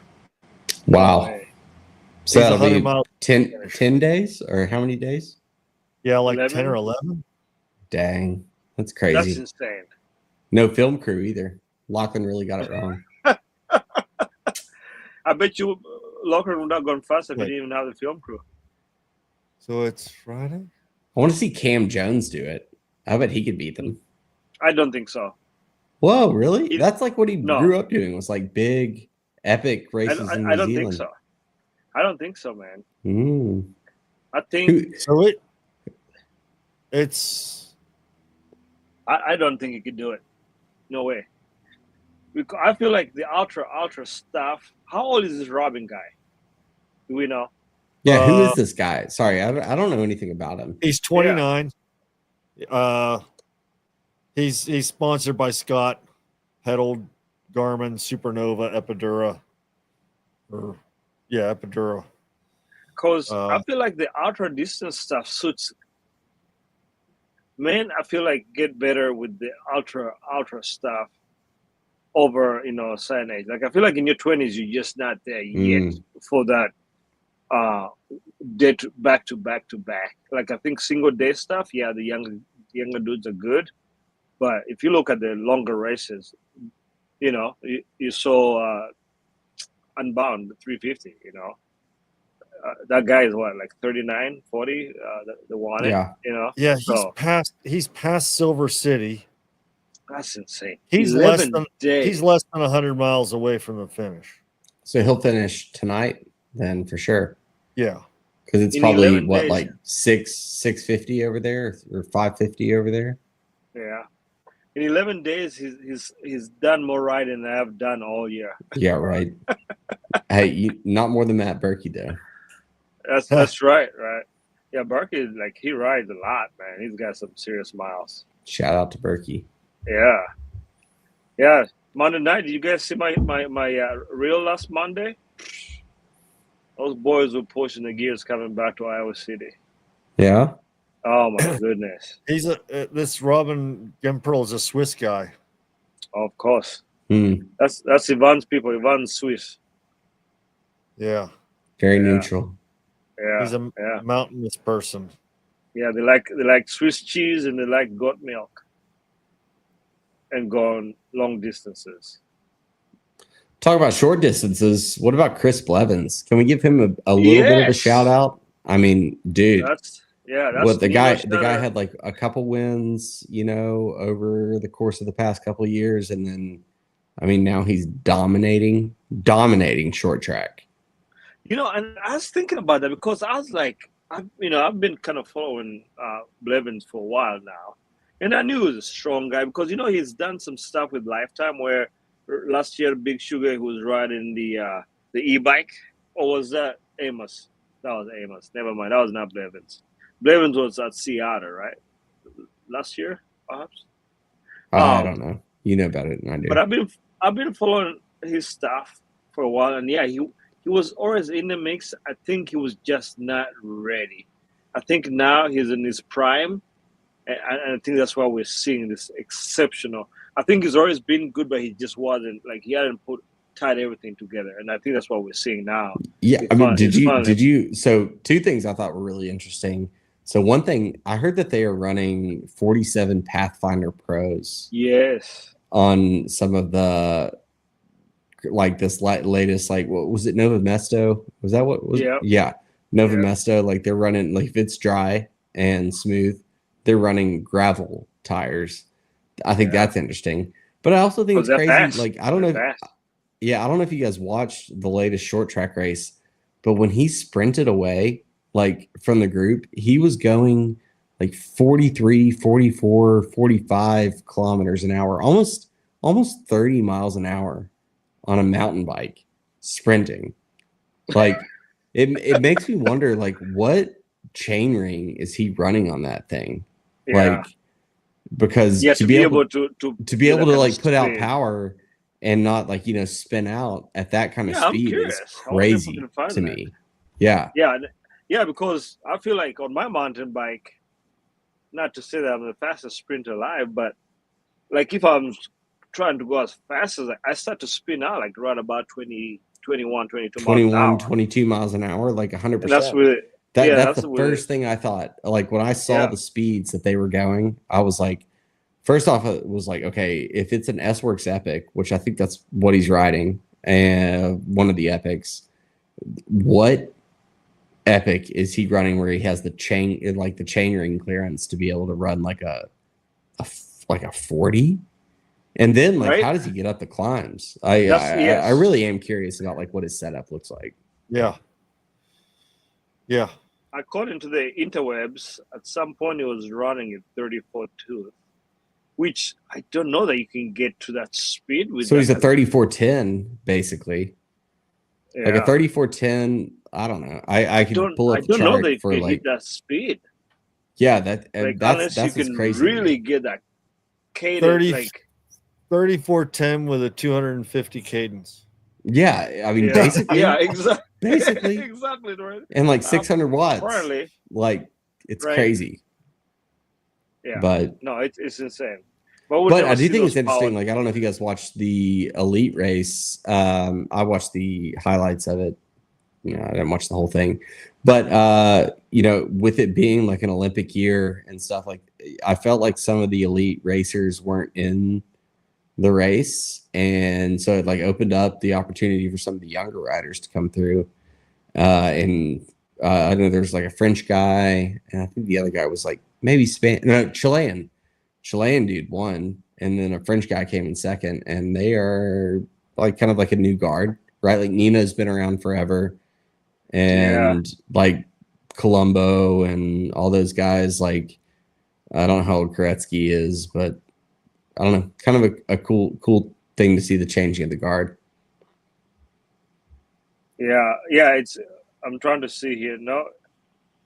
Wow. So that'll be 10 days or how many days? Yeah, 11? 10 or 11. Dang. That's crazy. That's insane. No film crew either. Lachlan really got it wrong. I bet you Lachlan would not gone fast if he didn't even have the film crew. So it's Friday? I want to see Cam Jones do it. I bet he could beat them. I don't think so. Whoa, really? That's what he grew up doing, was big, epic races in New Zealand. I don't think so. I don't think so, man. I think so. It's. I don't think he could do it. No way. Because I feel like the ultra stuff. How old is this Robin guy? Do we know? Yeah, who is this guy? Sorry, I don't know anything about him. He's 29. He's sponsored by Scott, Heddle, Garmin, Supernova, Epidura. Epidura. Because I feel like the ultra distance stuff suits men. I feel like get better with the ultra stuff over a certain age. Like I feel like in your 20s you're just not there yet for that day back to back. Like I think single day stuff, yeah, the younger dudes are good, but if you look at the longer races, you saw Unbound 350. That guy is what, like 39, 40. The one, Yeah. Yeah, he's past Silver City. That's insane. He's less than 100 miles away from the finish. So he'll finish tonight then for sure. Yeah. Because it's probably what, like 650 over there or 550 over there. Yeah. In 11 days, he's done more riding than I've done all year. Yeah, right. Hey, not more than Matt Berkey though. That's right. Yeah, Berkey, like, he rides a lot, man. He's got some serious miles. Shout out to Berkey. Yeah. Monday night, did you guys see my reel last Monday? Those boys were pushing the gears coming back to Iowa City. Yeah. Oh my goodness. He's this Robin Gemperl is a Swiss guy. Of course. That's Ivan's people. Ivan's Swiss. Yeah. Very neutral. Yeah. He's a mountainous person. Yeah, they like Swiss cheese and they like goat milk. And go on long distances. Talk about short distances. What about Chris Blevins? Can we give him a little bit of a shout out? I mean, dude. That's what the guy had like a couple wins, over the course of the past couple of years, and then I mean now he's dominating short track. And I was thinking about that because I was like, I've been kind of following Blevins for a while now. And I knew he was a strong guy because, he's done some stuff with Lifetime where last year, Big Sugar, who was riding the e-bike, or was that Amos? That was Amos. Never mind. That was not Blevins. Blevins was at Seattle, right? Last year, perhaps? I don't know. You know about it than I do. But I've been following his stuff for a while. And, yeah, he was always in the mix. I think he was just not ready. I think now he's in his prime. And I think that's why we're seeing this exceptional. I think he's always been good, but he just wasn't, like, he hadn't tied everything together. And I think that's what we're seeing now. Yeah. Did you, so two things I thought were really interesting. So one thing, I heard that they are running 47 Pathfinder Pros. Yes. On some of the, like this latest, like, what was it? Nova Mesto? Was that what was? Yeah. Nova Mesto. Like they're running, like if it's dry and smooth, they're running gravel tires. I think that's interesting. But I also think it's crazy. Fast? Like, I don't know. I don't know if you guys watched the latest short track race, but when he sprinted away, like from the group, he was going like 43, 44, 45 kilometers an hour, almost 30 miles an hour on a mountain bike sprinting. Like it makes me wonder, like, what chain ring is he running on that thing? Like, because to be able to like put out power and not like, spin out at that kind of speed is crazy to me. Yeah, because I feel like on my mountain bike, not to say that I'm the fastest sprinter alive, but like if I'm trying to go as fast as I start to spin out like right about 21, 22 miles an hour, like 100%. That's really that's the first thing I thought. Like when I saw the speeds that they were going, I was like, first off, it was like, okay, if it's an S-Works Epic, which I think that's what he's riding, and one of the Epics, what Epic is he running where he has the chain ring clearance to be able to run like a 40? And then like how does he get up the climbs? I really am curious about like what his setup looks like. Yeah. According to the interwebs, at some point he was running at 34.2, which I don't know that you can get to that speed with. So he's a 34.10 basically. Like a 34.10. I don't know. I could pull up the chart for like hit that speed. Yeah, Like that's unless you what's can crazy. really get that cadence, 30 like 3410 with a 250 cadence. Yeah, I mean, yeah, basically, yeah, exactly, basically, exactly, right? and like 600 watts. Apparently, Like it's right? crazy. Yeah, But no, it's insane. But we'll But never I do see think those it's interesting. powered. Like, I don't know if you guys watched the elite race. I watched the highlights of it. You know, I didn't watch the whole thing. But you know, with it being like an Olympic year and stuff, like I felt like some of the elite racers weren't in the race. And so it like opened up the opportunity for some of the younger riders to come through. And I know there's like a French guy, and I think the other guy was like maybe Chilean. Chilean dude won, and then a French guy came in second, and they are like kind of like a new guard, right? Like Nino's been around forever, Yeah, and like Colombo and all those guys. Like I don't know how old Koretsky is, but I don't know. Kind of a cool thing to see the changing of the guard. yeah. It's. I'm trying to see here. No,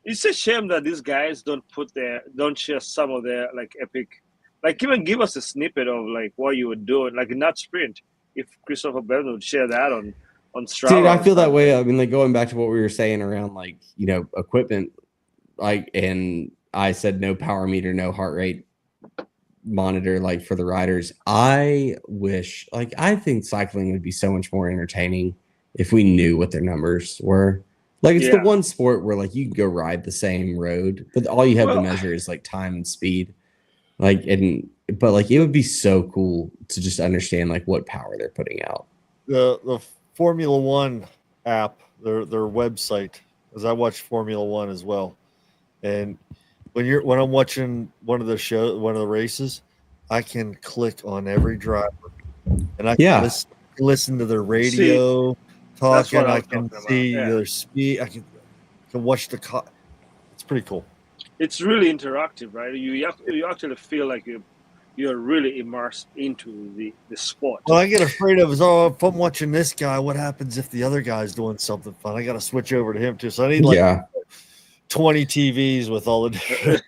it's a shame that these guys don't share some of their like epic, like even give us a snippet of like what you were doing, like not sprint. If Christopher Bell would share that on Dude, I Strava or feel that way. something. I mean, like going back to what we were saying around like, you know, equipment, like, and I said no power meter, no heart rate monitor, like for the riders. I wish, like, I think cycling would be so much more entertaining if we knew what their numbers were. Like, it's the Yeah. one sport where like you can go ride the same road, but all you have to Well, measure is like time and speed. Like, but like it would be so cool to just understand like what power they're putting out. The Formula One app, their website, as I watch Formula One as well. And when I'm watching one of the races, I can click on every driver and I can Yeah. listen to their see, radio that's talking. what I I was can talking about. see Yeah. their speed. I can watch it's pretty cool. It's really interactive, right? You actually feel like you're really immersed into the sport. What I get afraid of is, if I'm watching this guy, what happens if the other guy's doing something fun? I got to switch over to him too. So I need like Yeah. 20 TVs with all the different.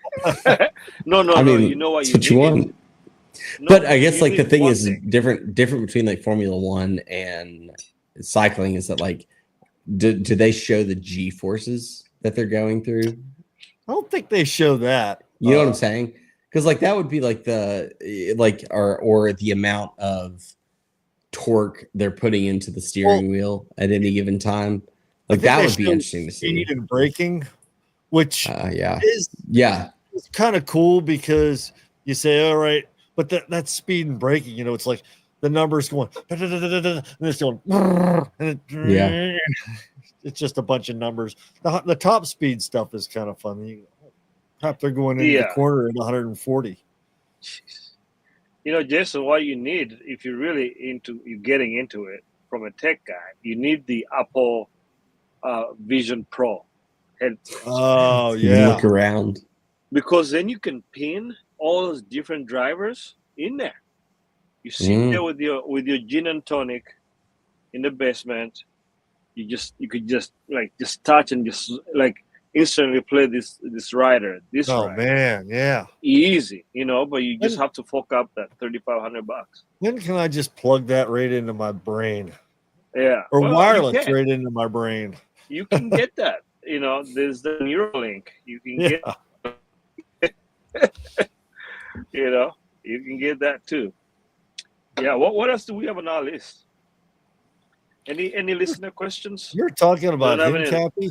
No, I mean, you know what that's you what you need. want. No, But I guess you like the need thing one is thing. different between like Formula One and cycling is that like do they show the G forces that they're going through? I don't think they show that. You know what I'm saying? Because like that would be like or the amount of torque they're putting into the steering wheel at any given time. Like that would be interesting to see. Speed and braking, which Yeah. is Yeah. it's kind of cool because you say, all right, but that's speed and braking, it's like the numbers going and it's going and Yeah. it's just a bunch of numbers. The top speed stuff is kind of fun. Crap, they're going into the corner at 140. Jason, what you need if you're really you getting into it from a tech guy, you need the Apple Vision Pro headset. Oh yeah, look around, because then you can pin all those different drivers in there. You sit there with your gin and tonic in the basement. You could just touch and just like instantly play this rider. Man, yeah, easy, but you just have to fork up that $3,500. When can I just plug that right into my brain? Yeah, or wireless right into my brain. You can get that. There's the Neuralink. You can get. You can get that too. Yeah. What else do we have on our list? Any listener questions? You're talking about him, Cappy?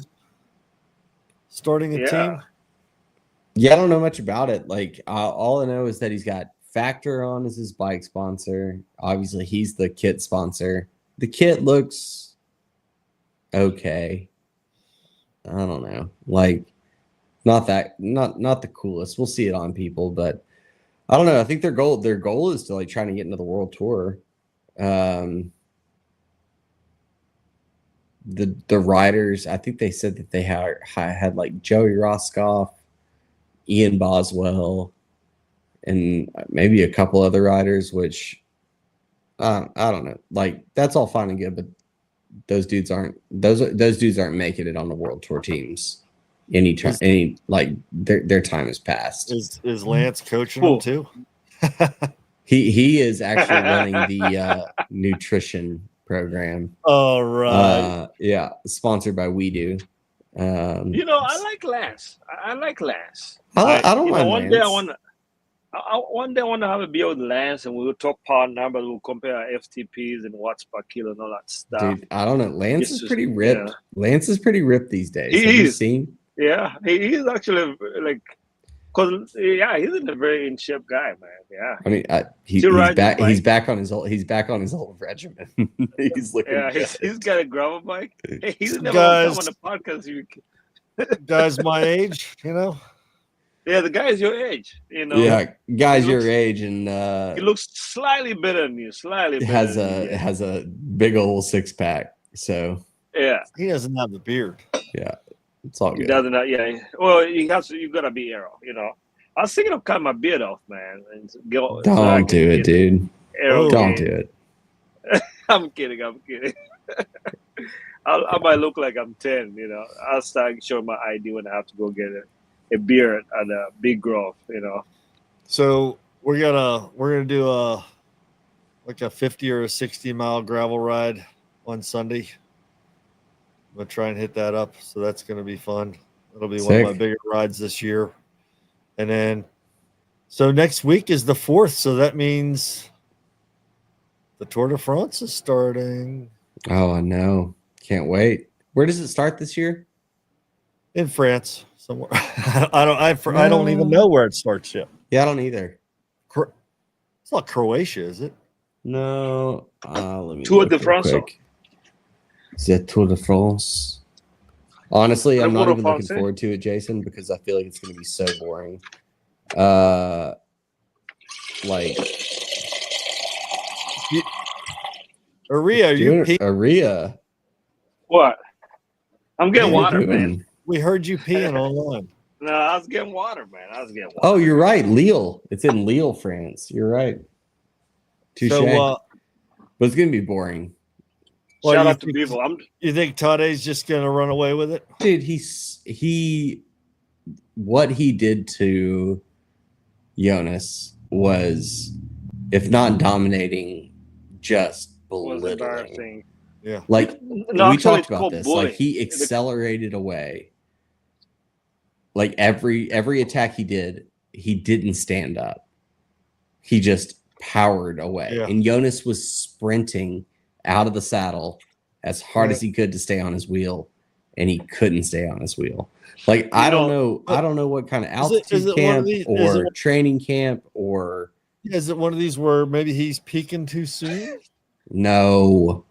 Starting a team? Yeah, I don't know much about it. Like, all I know is that he's got Factor on as his bike sponsor. Obviously, he's the kit sponsor. The kit looks okay. I don't know. Like, not the coolest. We'll see it on people, but I don't know. I think their goal is to like trying to get into the world tour. The riders, I think they said that they had like Joey Roscoff, Ian Boswell, and maybe a couple other riders, which I don't know. Like, that's all fine and good, but those dudes aren't making it on the world tour teams. any like their time has passed. Is Lance coaching them too? He is actually running the nutrition program. All right. Yeah, sponsored by We Do. I like Lance. I like Lance. I don't mind one Lance. day I want to have a beer with Lance, and we'll talk power numbers. We'll compare our FTPs and watts per kilo and all that stuff. Dude, I don't know. Lance is pretty ripped. Yeah. Lance is pretty ripped these days. Have you seen? Yeah, he's actually like, he's a very in shape guy, man. Yeah. I mean, he's back. He's back on his old. He's back on his old regimen. He's looking. Yeah, he's got a gravel bike. Hey, he's never come on the podcast. Guys, my age, Yeah, the guy is your age, Yeah, guys your age, and he looks slightly better than you. Has a big old 6-pack. So yeah, he doesn't have the beard. Yeah, it's all good. He doesn't. Yeah. Well, you gotta be arrow. I was thinking of cutting my beard off, man. And don't do it, dude. Don't do it. I'm kidding. I might look like I'm 10. I'll start showing my ID when I have to go get a beard and a big growth. So we're gonna do a 50 or a 60 mile gravel ride on Sunday. I'm gonna try and hit that up, so that's gonna be fun. It'll be one of my bigger rides this year. And then, so next week is the 4th, so that means the Tour de France is starting. Oh, I know. Can't wait. Where does it start this year? In France, somewhere. I don't even know where it starts yet. Yeah, I don't either. It's not Croatia, is it? No. Let me Tour de France. The Tour de France. Honestly, I'm not even looking forward to it, Jason, because I feel like it's going to be so boring. Aria. What? I'm getting water, man. We heard you peeing online. No, I was getting water, man. Oh, you're right. Lille. It's in Lille, France. You're right. Touche. So, but it's going to be boring. Shout out to people. You think Tade's just going to run away with it? Dude, what he did to Jonas was, if not dominating, just belittling. Yeah. Like, we talked about this. Like, he accelerated away. Like, every attack he did, he didn't stand up. He just powered away. Yeah. And Jonas was sprinting out of the saddle as hard as he could to stay on his wheel, and he couldn't stay on his wheel. Like, I don't know what kind of altitude camp or training camp or is it one of these where maybe he's peaking too soon? No.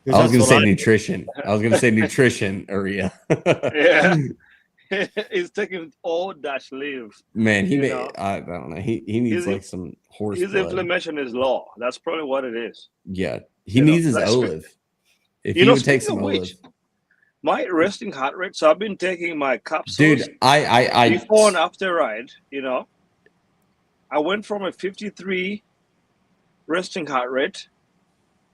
I was going to say nutrition. I was going to say nutrition, Aria. Yeah. He's taking all dash leave. Man, I don't know. He needs like some horse His blood. inflammation is low. That's probably what it is. Yeah. He needs his olive. If you would take some olive. My resting heart rate. So I've been taking my capsules. Dude, I before and after ride, I went from a 53 resting heart rate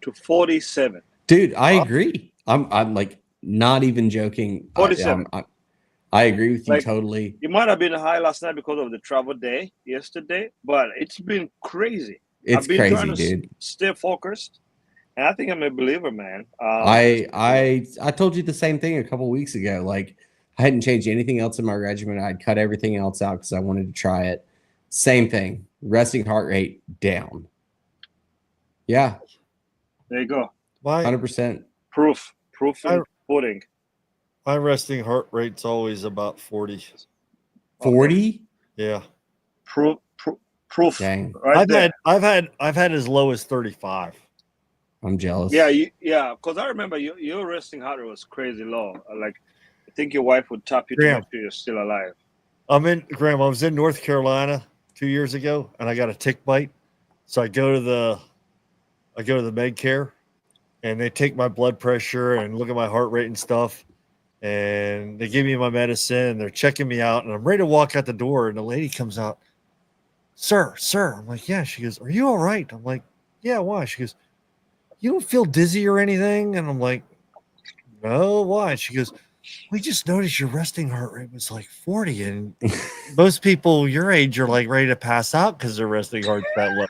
to 47. Dude, I agree. I'm like not even joking. 47. I agree with you totally. It might have been high last night because of the travel day yesterday, but it's been crazy. I've been crazy, trying to dude. Stay focused, and I think I'm a believer, man. I told you the same thing a couple weeks ago. Like, I hadn't changed anything else in my regimen. I'd cut everything else out because I wanted to try it. Same thing. Resting heart rate down. Yeah. There you go. 100%. Proof and pudding. My resting heart rate's always about 40. 40? Yeah. Proof. Dang. Right I've had as low as 35. I'm jealous. Yeah, because I remember your resting heart rate was crazy low. Like, I think your wife would tap you to make sure you're still alive. I was in North Carolina 2 years ago, and I got a tick bite. So I go to the med care, and they take my blood pressure and look at my heart rate and stuff. And they give me my medicine, and they're checking me out, and I'm ready to walk out the door, and the lady comes out, sir. I'm like, yeah. She goes, are you all right? I'm like, yeah, why? She goes, you don't feel dizzy or anything? And I'm like, no, why? She goes, we just noticed your resting heart rate was like 40, and most people your age are like ready to pass out because their resting heart's that low.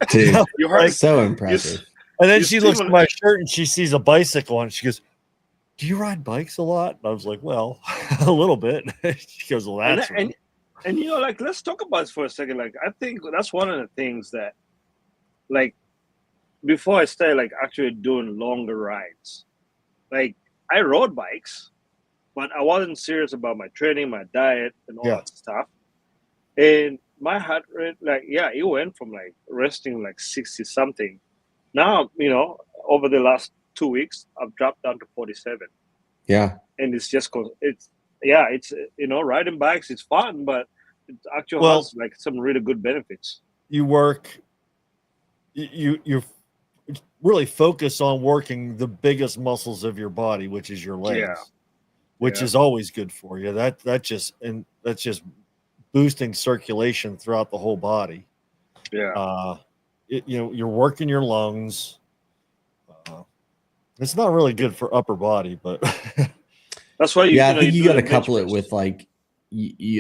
Dude, You heard so impressive. And then You she looks at stimulate- my shirt and she sees a bicycle and she goes, "Do you ride bikes a lot?" And I was like, "Well, a little bit." She goes, "Well, that's right." And you know, like, let's talk about this for a second. Like, I think that's one of the things that, like, before I started, like, actually doing longer rides, like, I rode bikes, but I wasn't serious about my training, my diet, and all Yeah. that stuff. And my heart rate, like, yeah, it went from like resting like 60 something. Now, you know, over the last 2 weeks, I've dropped down to 47. Yeah. And it's just because it's, you know, riding bikes is fun, but it actually Well- has like some really good benefits. You work, you really focus on working the biggest muscles of your body, which is your legs, Yeah. which Yeah. is always good for you. That's just boosting circulation throughout the whole body. Yeah. You know, you're working your lungs. It's not really good for upper body, but That's why I know, think you do got to the couple bench it with press. like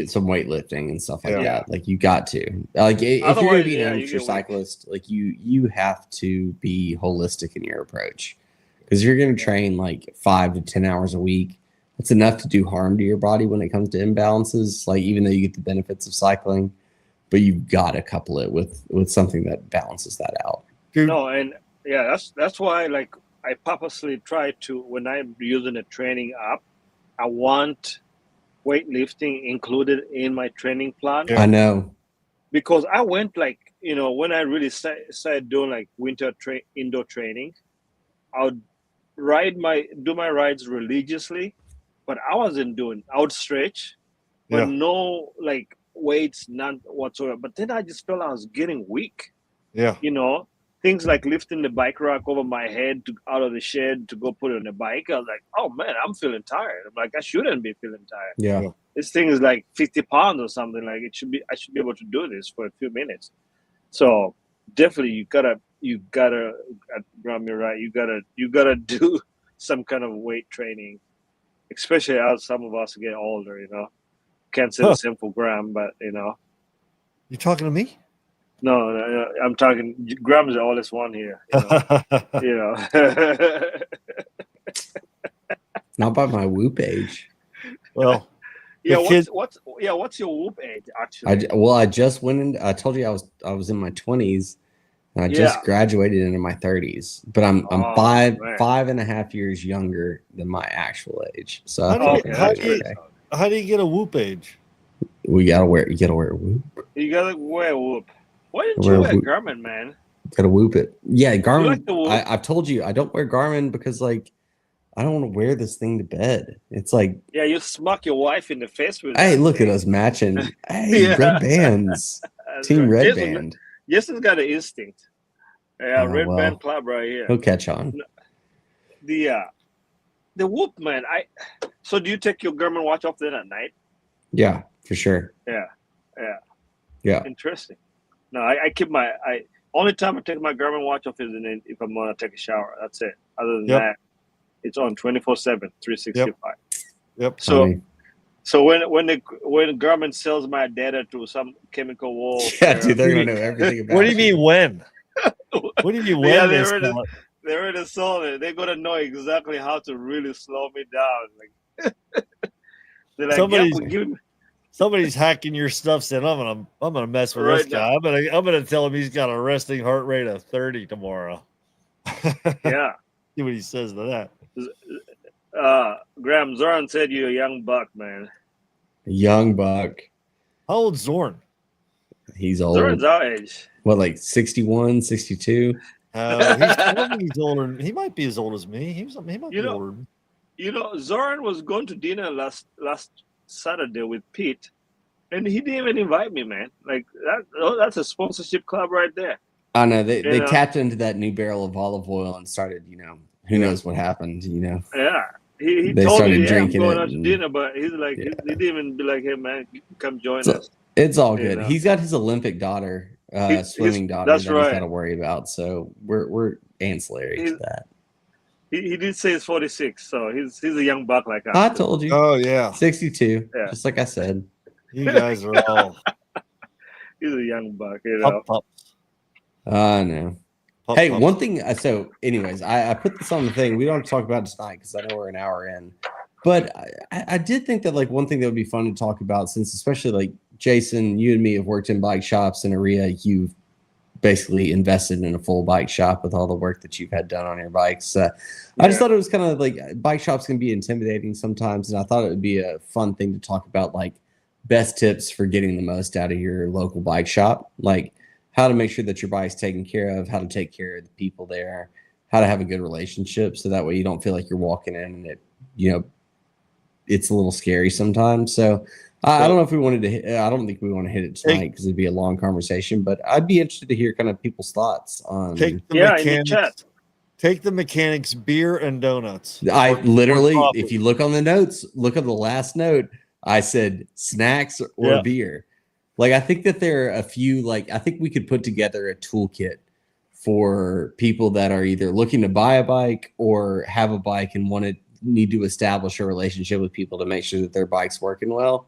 some weightlifting and stuff like Yeah. that. Like you got to like if you're going Otherwise, to be yeah, an you amateur get weak. cyclist, like you have to be holistic in your approach because you're going to train like 5 to 10 hours a week. It's enough to do harm to your body when it comes to imbalances. Like even though you get the benefits of cycling, but you've got to couple it with something that balances that out. dude, No, and yeah, that's why like I purposely try to, when I'm using a training app, I want weightlifting included in my training plan. Yeah. I know. Because I went like, you know, when I really started doing like winter indoor training, I would do my rides religiously, but I would stretch, but Yeah. no like weights, none whatsoever. But then I just felt I was getting weak. yeah, You know, things like lifting the bike rack over my head out of the shed to go put it on the bike. I was like, oh man, I'm feeling tired. I'm like, I shouldn't be feeling tired. Yeah. This thing is like 50 pounds or something. Like I should be able to do this for a few minutes. So definitely you gotta, Graham, you're right. You gotta do some kind of weight training, especially as some of us get older, you know. Can't say the same for Graham, but you know. you talking to me? No, I'm talking. Graham's the oldest one here. You know. Not by my whoop age. Well, Yeah, The kid- what's your whoop age actually? I just went in. I told you I was in my 20s, and I just graduated into my 30s. But I'm Oh, five man. 5.5 years younger than my actual age. So How I do you- think how I'm do you- okay. how do you get a whoop age? You gotta wear a whoop. You gotta wear a whoop. Why didn't Wear you a wear whoop. Garmin, man? Gotta whoop it. Yeah, Garmin. like the whoop? I've told you I don't wear Garmin because like I don't want to wear this thing to bed. It's like, Yeah, you smack your wife in the face with hey, that look thing. at us matching. Hey, Yeah. red bands. That's Team right. Red Band. Jason's got an instinct. Yeah, Red well. Band Club right here. He'll catch on. The whoop, man. So do you take your Garmin watch off then at night? Yeah, for sure. Yeah. Interesting. No, I keep only time I take my Garmin watch off is if I'm gonna take a shower. That's it. Other than that, it's on 24/7, 365. Yep. So Funny. so when Garmin sells my data to some chemical wall, Yeah, dude, they're gonna know everything about. What do you mean when? What do you mean when? they they already sell it? they already sold it. They're gonna know exactly how to really slow me down. Like they're like, Somebody's- yeah, give me. Somebody's hacking your stuff, saying I'm gonna mess with this Right guy. I'm gonna tell him he's got a resting heart rate of 30 tomorrow. Yeah. See what he says to that. Graham Zoran said you're a young buck, man. Young buck. How old's Zorn? He's old. Zoran's our age. What, like 61, 62? I don't think he's older. He might be as old as me. He might be know- older. You know, Zoran was going to dinner last Saturday with Pete, and he didn't even invite me, man. Like that's a sponsorship club right there. I know they know? tapped into that new barrel of olive oil and started, who knows what happened, Yeah. He They told started me, yeah, I'm drinking going it out to and- dinner, but he's like, Yeah. he didn't even be like, hey, man, come join So- us. It's all You good. know. He's got his Olympic daughter, swimming daughter that's that he's right. got to worry about. So we're ancillary to that. He did say he's 46, so he's a young buck like us. I told you. Oh yeah, 62. Yeah. Just like I said. you guys are all He's a young buck, you know. pups. No. Pup, Hey, pups. one thing. So, anyways, I put this on the thing. We don't have to talk about it tonight because I know we're an hour in. But I did think that like one thing that would be fun to talk about, since especially like Jason, you and me have worked in bike shops, and Aria, you've basically invested in a full bike shop with all the work that you've had done on your bikes. I just thought it was kind of like bike shops can be intimidating sometimes, and I thought it would be a fun thing to talk about, like best tips for getting the most out of your local bike shop, like how to make sure that your bike's taken care of, how to take care of the people there, how to have a good relationship, so that way you don't feel like you're walking in and it's a little scary sometimes. So I don't know if we wanted to I don't think we want to hit it tonight because it'd be a long conversation, but I'd be interested to hear kind of people's thoughts on Take the in the mechanics. chat. Take the mechanics beer and donuts. I literally, coffee. if you look on the notes, look at the last note, I said snacks or beer. Like, I think that there are a few, like, I think we could put together a toolkit for people that are either looking to buy a bike or have a bike and need to establish a relationship with people to make sure that their bike's working well,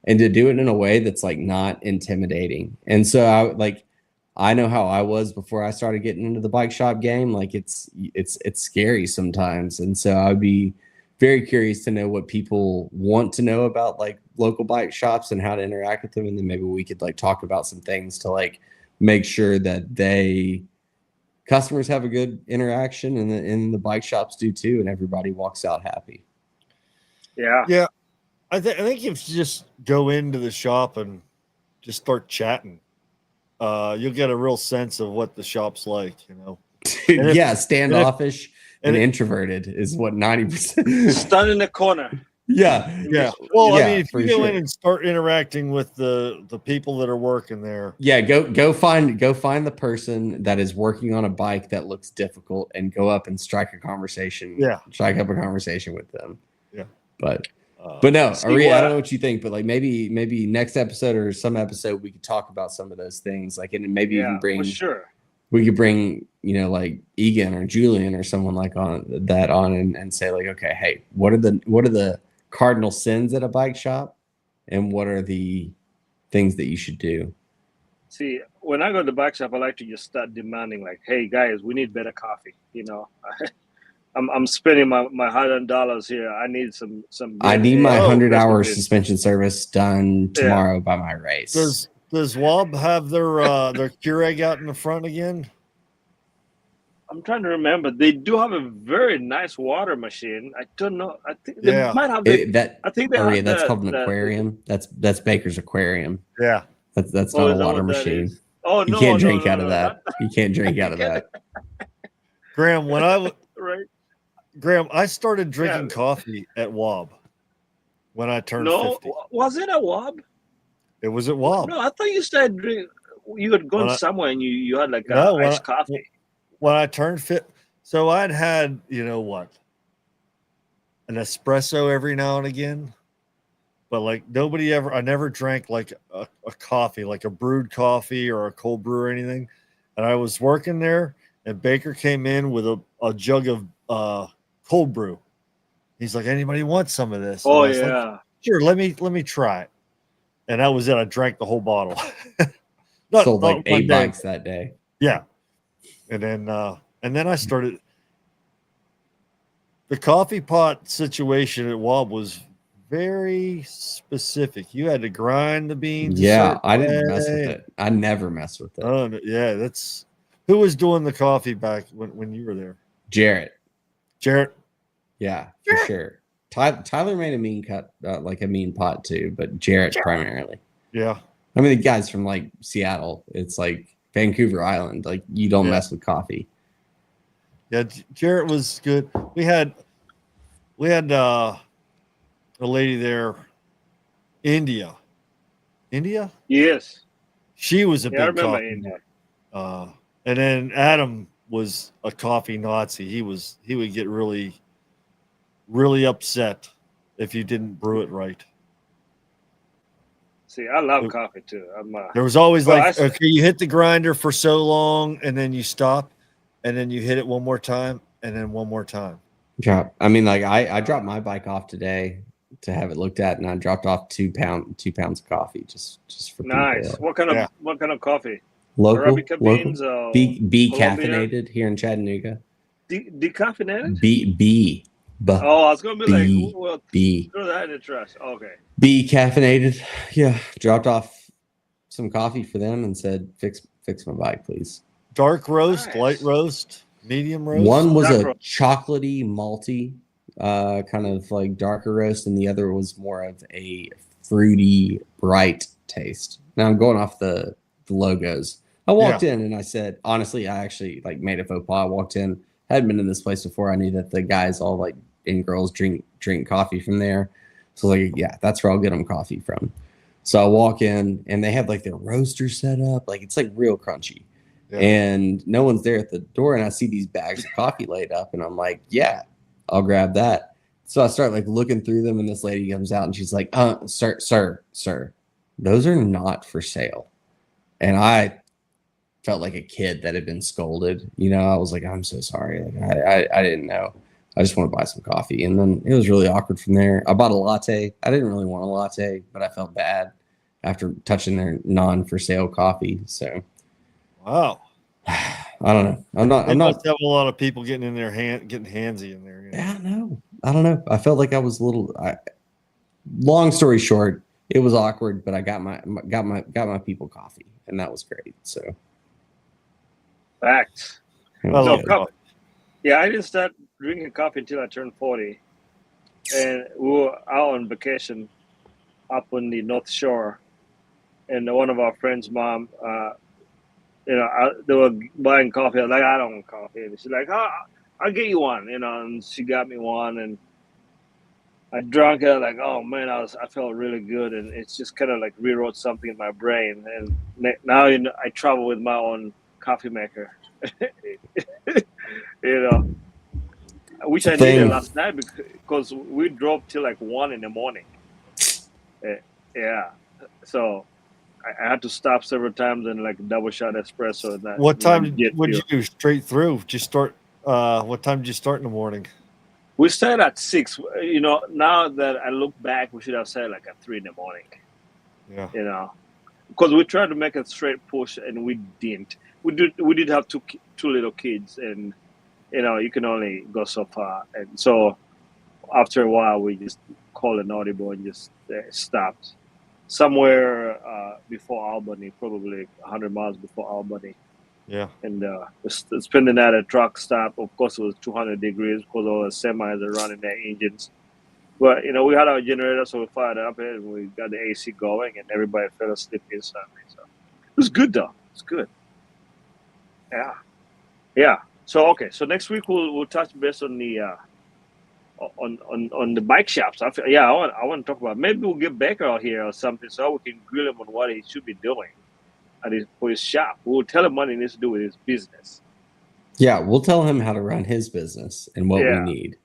and to do it in a way that's like not intimidating. And so I know how I was before I started getting into the bike shop game. Like it's scary sometimes. And so I'd be very curious to know what people want to know about like local bike shops and how to interact with them. And then maybe we could like talk about some things to like make sure that customers have a good interaction and the bike shops do too. And everybody walks out happy. Yeah. Yeah. I think if you just go into the shop and just start chatting, you'll get a real sense of what the shop's like, you know. Yeah, standoffish and introverted is what 90%. Stand in the corner. Yeah. Well, yeah, I mean, if you go sure. in and start interacting with the people that are working there. Yeah, go find the person that is working on a bike that looks difficult and go up and strike up a conversation with them. Yeah. But no, Aria, I don't know what you think, but like maybe next episode or some episode we could talk about some of those things, like, and maybe even bring for sure. We could bring, like Egan or Julian or someone like on and say like, okay, hey, what are the cardinal sins at a bike shop, and what are the things that you should do? See, when I go to the bike shop, I like to just start demanding, like, hey guys, we need better coffee. You know, I'm spending my $100 here. I need some. I need my 100-hour suspension service done tomorrow by my race. Does Wob have their Keurig out in the front again? I'm trying to remember. They do have a very nice water machine. I don't know. I think they might have that's called an aquarium. That's Baker's aquarium. Yeah. That's not a water machine. Oh, you can't drink out of that. You can't drink out of that. Graham, right. Graham, I started drinking coffee at Wob when I turned 50. Was it a Wob? It was at Wob. No, I thought you started drinking. You had gone somewhere and you had like iced coffee. When I turned 50, so I'd had, you know what, an espresso every now and again, but like I never drank like a coffee, like a brewed coffee or a cold brew or anything. And I was working there, and Baker came in with a jug of cold brew. He's like, anybody want some of this? Oh, yeah. Like, sure, let me try it. And that was it. I drank the whole bottle. Sold like 8 bikes that day. Yeah. And then I started. The coffee pot situation at Wob was very specific. You had to grind the beans. Yeah, I didn't mess with it. I never messed with it. Oh, yeah, that's who was doing the coffee back when you were there? Jarrett. Yeah, for sure. Tyler made a mean cut, like a mean pot too, but Jarrett primarily. Yeah. I mean, the guys from like Seattle, it's like Vancouver Island. Like, you don't mess with coffee. Yeah, Jarrett was good. We had a lady there, India. Yes. She was a big I remember coffee. India. And then Adam was a coffee Nazi. He would get really, really upset if you didn't brew it right. See, I love coffee too. There was always okay, you hit the grinder for so long, and then you stop, and then you hit it one more time, and then one more time. Yeah, I mean, like I dropped my bike off today to have it looked at, and I dropped off 2 pounds of coffee just for Nice. people. What kind of coffee? Arabica Local, beans or be Colombia? caffeinated here in Chattanooga. Decaffeinated? Be Oh, I was gonna be like, be well, be throw that in the trash. Okay. be caffeinated. Yeah, dropped off some coffee for them and said, fix my bike, please. Dark roast, light Nice. roast, medium roast. One was Dark a roast. chocolatey, malty, kind of like darker roast, and the other was more of a fruity, bright taste. Now I'm going off the logos. I walked in and I said, honestly, I actually like made a faux pas. I walked in, hadn't been in this place before. I knew that the guys all like and girls drink coffee from there. So like, yeah, that's where I'll get them coffee from. So I walk in and they have like their roaster set up, like it's like real crunchy. Yeah. And no one's there at the door, and I see these bags of coffee laid up, and I'm like, yeah, I'll grab that. So I start like looking through them, and this lady comes out and she's like, sir, those are not for sale. And I felt like a kid that had been scolded. You know, I was like, I'm so sorry. Like, I didn't know. I just want to buy some coffee. And then it was really awkward from there. I bought a latte. I didn't really want a latte, but I felt bad after touching their non for sale coffee. So Wow. I don't know. I'm not Must have a lot of people getting in their getting handsy in there. I don't know. I felt like I was a little. Long story short, it was awkward, but I got my people coffee, and that was great. So Facts. Well, Yeah, I didn't start drinking coffee until I turned 40, and we were out on vacation up on the North Shore, and one of our friends' mom, they were buying coffee. I was like, I don't want coffee. And she's like, I'll get you one, and she got me one, and I drank it. Like, oh man, I felt really good, and it's just kind of like rewrote something in my brain. And now I travel with my own coffee maker. Which I needed last night because we drove till like 1 a.m. Yeah, so I had to stop several times and like double shot espresso. What time would you do straight through? Just start. What time did you start in the morning? We started at 6. Now that I look back, we should have started like at 3 a.m. Yeah. Because we tried to make a straight push and we didn't. We did have two little kids, and you can only go so far. And so after a while, we just called an audible and just stopped somewhere before Albany, probably 100 miles before Albany. Yeah. And spending at a truck stop. Of course, it was 200 degrees because all the semis are running their engines. But, we had our generator, so we fired up it and we got the AC going, and everybody fell asleep inside. So it was good, though. It's good. Yeah. So, okay. So next week we'll touch base on the on the bike shops. I want to talk about. Maybe we'll get Baker out here or something so we can grill him on what he should be doing for his shop. We'll tell him what he needs to do with his business. Yeah, we'll tell him how to run his business and what we need.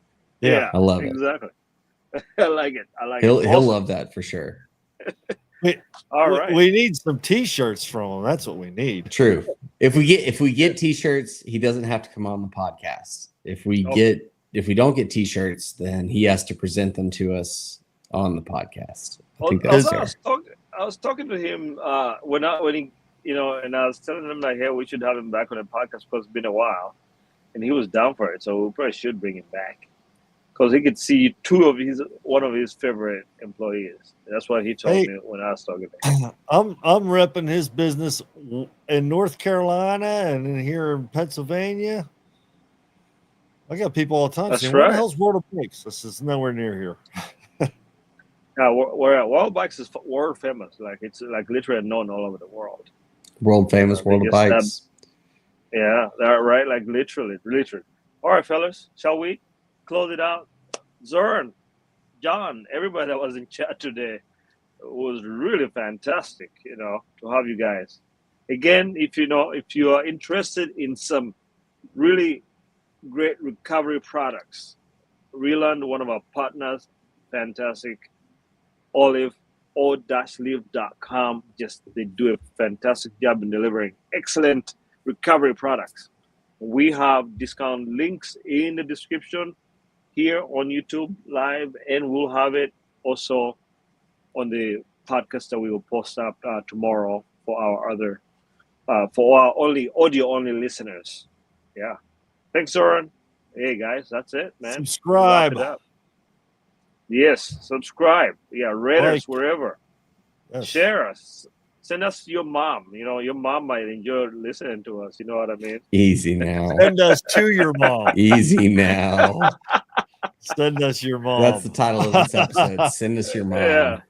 Yeah, I love it. Exactly. I like it. He'll love that for sure. All right. We need some T-shirts from him. That's what we need. True. If we get T-shirts, he doesn't have to come on the podcast. If we don't get T-shirts, then he has to present them to us on the podcast. I think that's fair. I was talking to him when he, and I was telling him like, hey, we should have him back on the podcast because it's been a while, and he was down for it. So we probably should bring him back because he could see one of his favorite employees. That's what he told me when I was talking to him. I'm repping his business in North Carolina and in here in Pennsylvania. I got people all the time saying, "Where the hell's World of Brakes?" This is nowhere near here. Yeah, World Bikes is world famous. Like it's like literally known all over the world. World famous World of Bikes. Yeah, they're right. Like literally. All right, fellas, shall we close it out? Zoran, John, everybody that was in chat today was really fantastic. To have you guys again. If you are interested in some really great recovery products, Reland, one of our partners, fantastic. Olive o-live.com. They do a fantastic job in delivering excellent recovery products. We have discount links in the description. here on YouTube live, and we'll have it also on the podcast that we will post up tomorrow for our other for our only audio only listeners. Yeah. Thanks, Zoran. Hey guys, that's it, man. Subscribe. Wrap it up. Yes, subscribe. Yeah, rate us wherever. Yes. Share us. Send us your mom. You know, your mom might enjoy listening to us. You know what I mean? Easy now. Send us to your mom. Easy now. Send us your mom. That's the title of this episode. Send us your mom. Yeah.